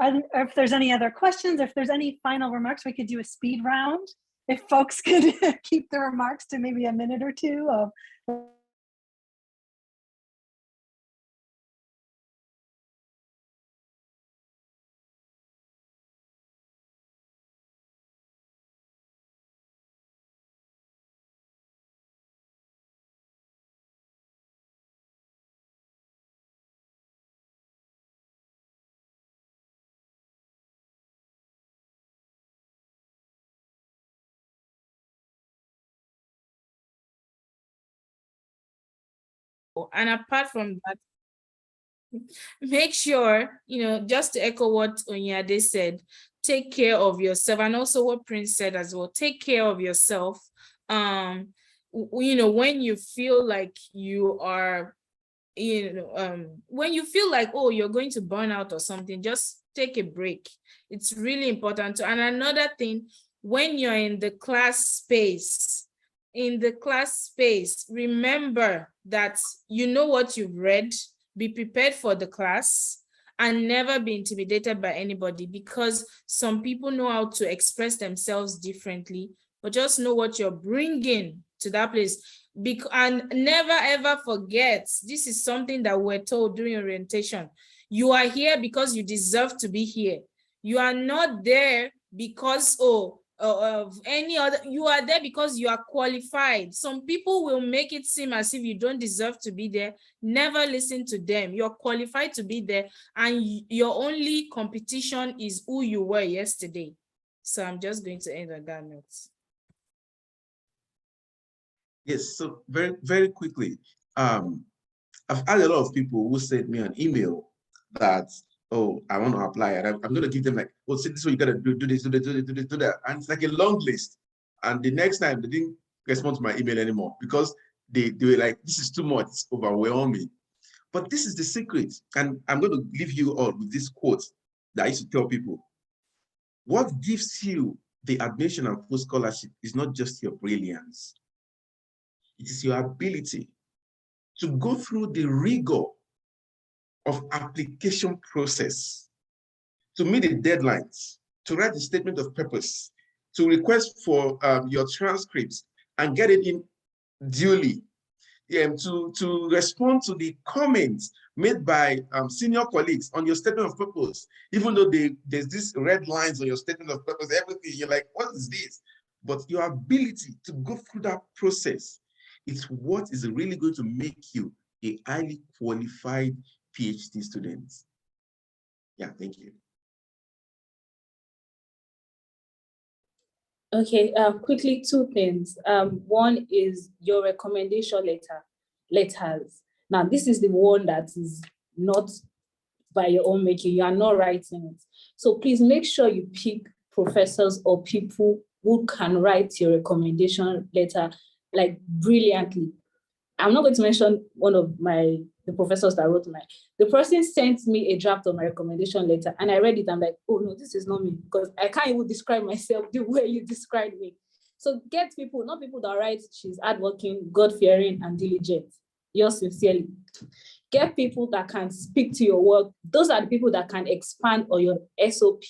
If there's any other questions, if there's any final remarks, we could do a speed round. If folks could keep the remarks to maybe a minute or two of And apart from that, make sure, just to echo what Onyade said, take care of yourself, and also what Prince said as well, take care of yourself. When you feel like you are, when you feel like, oh, you're going to burn out or something, just take a break. It's really important. And another thing, when you're in the class space, remember that you know what you've read, be prepared for the class, and never be intimidated by anybody, because some people know how to express themselves differently, but just know what you're bringing to that place. And never ever forget, this is something that we're told during orientation. You are here because you deserve to be here. You are not there because, of any other, you are there because you are qualified. Some people will make it seem as if you don't deserve to be there. Never listen to them. You're qualified to be there, and your only competition is who you were yesterday. So I'm just going to end on that note. Yes, so very, very quickly, I've had a lot of people who sent me an email that, oh, I want to apply, and I'm going to give them like, oh, see, this is what you got to do this, do this, do this, do that. And it's like a long list. And the next time they didn't respond to my email anymore because they were like, this is too much, it's overwhelming. But this is the secret. And I'm going to leave you all with this quote that I used to tell people. What gives you the admission and full scholarship is not just your brilliance. It is your ability to go through the rigor of application process, to meet the deadlines, to write the statement of purpose, to request for your transcripts and get it in duly, to respond to the comments made by senior colleagues on your statement of purpose, even though there's these red lines on your statement of purpose, everything, you're like, what is this? But your ability to go through that process It's what is really going to make you a highly qualified PhD student. Yeah, thank you. Okay, quickly, two things. One is your recommendation letters. Now, this is the one that is not by your own making. You are not writing it. So please make sure you pick professors or people who can write your recommendation letter like brilliantly. I'm not going to mention one of the professors that wrote the person sent me a draft of my recommendation letter and I read it. I'm like, oh no, this is not me, because I can't even describe myself the way you described me. So get people, not people that write, she's hardworking, God-fearing, and diligent. Yours sincerely. Get people that can speak to your work. Those are the people that can expand on your SOP,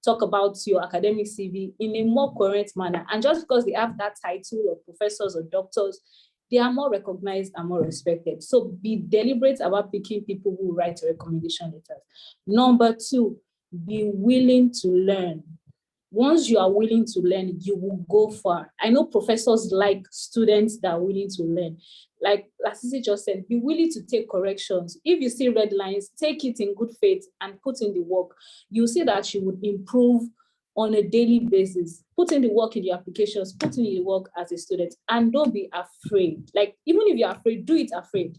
talk about your academic CV in a more coherent manner. And just because they have that title of professors or doctors, they are more recognized and more respected. So be deliberate about picking people who write recommendation letters. Number two, be willing to learn. Once you are willing to learn, you will go far. I know professors like students that are willing to learn. Like Lasisi just said, be willing to take corrections. If you see red lines, take it in good faith and put in the work. You'll see that you would improve on a daily basis. Put in the work in your applications, put in the work as a student, and don't be afraid. Like, even if you're afraid, do it afraid.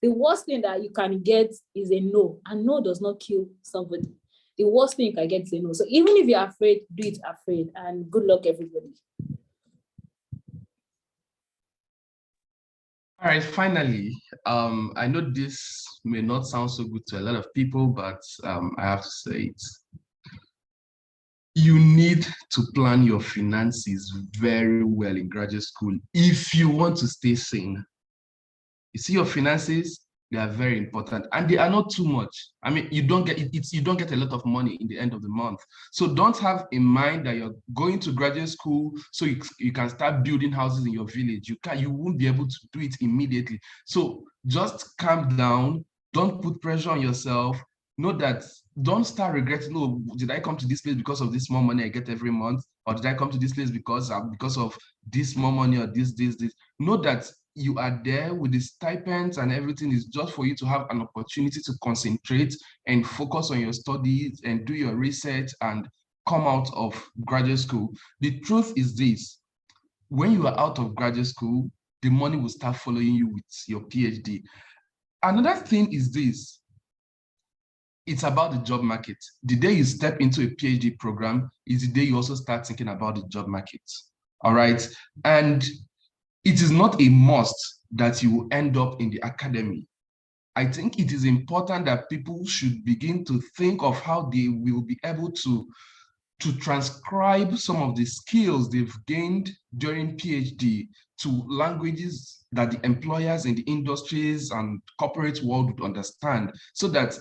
The worst thing that you can get is a no, and no does not kill somebody. The worst thing you can get is a no. So even if you're afraid, do it afraid, and good luck, everybody. All right, finally, I know this may not sound so good to a lot of people, but I have to say it. You need to plan your finances very well in graduate school if you want to stay sane. You see, your finances, they are very important, and they are not too much. I mean, you don't get a lot of money in the end of the month. So don't have in mind that you're going to graduate school so you can start building houses in your village. You won't be able to do it immediately. So just calm down. Don't put pressure on yourself. Know that, don't start regretting, oh, did I come to this place because of this small money I get every month? Or did I come to this place because of this small money or this? Know that you are there with the stipends and everything is just for you to have an opportunity to concentrate and focus on your studies and do your research and come out of graduate school. The truth is this: when you are out of graduate school, the money will start following you with your PhD. Another thing is this: it's about the job market. The day you step into a PhD program is the day you also start thinking about the job market. All right. And it is not a must that you will end up in the academy. I think it is important that people should begin to think of how they will be able to transcribe some of the skills they've gained during PhD to languages that the employers in the industries and corporate world would understand, so that,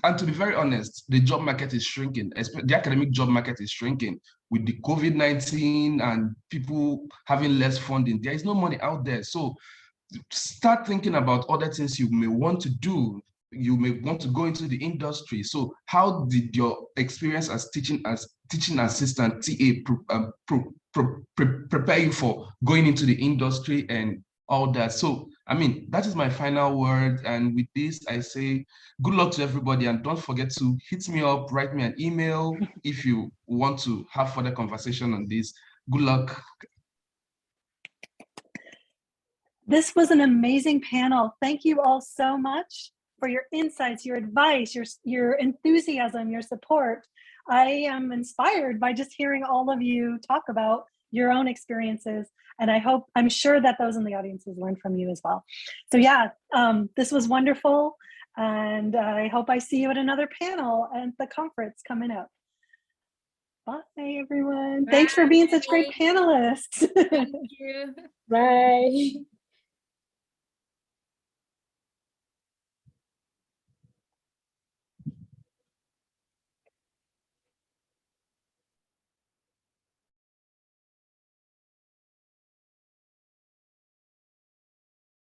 and to be very honest, the job market is shrinking. The academic job market is shrinking with the COVID-19 and people having less funding. There is no money out there. So start thinking about other things you may want to do. You may want to go into the industry. So how did your experience as teaching assistant, TA, prepare you for going into the industry and all that? So, I mean, that is my final word. And with this, I say good luck to everybody. And don't forget to hit me up, write me an email if you want to have further conversation on this. Good luck. This was an amazing panel. Thank you all so much for your insights, your advice, your enthusiasm, your support. I am inspired by just hearing all of you talk about your own experiences. And I'm sure that those in the audience has learned from you as well. So yeah, this was wonderful. And I hope I see you at another panel at the conference coming up. Bye, everyone. Bye. Thanks for being such great panelists. Thank you. Bye.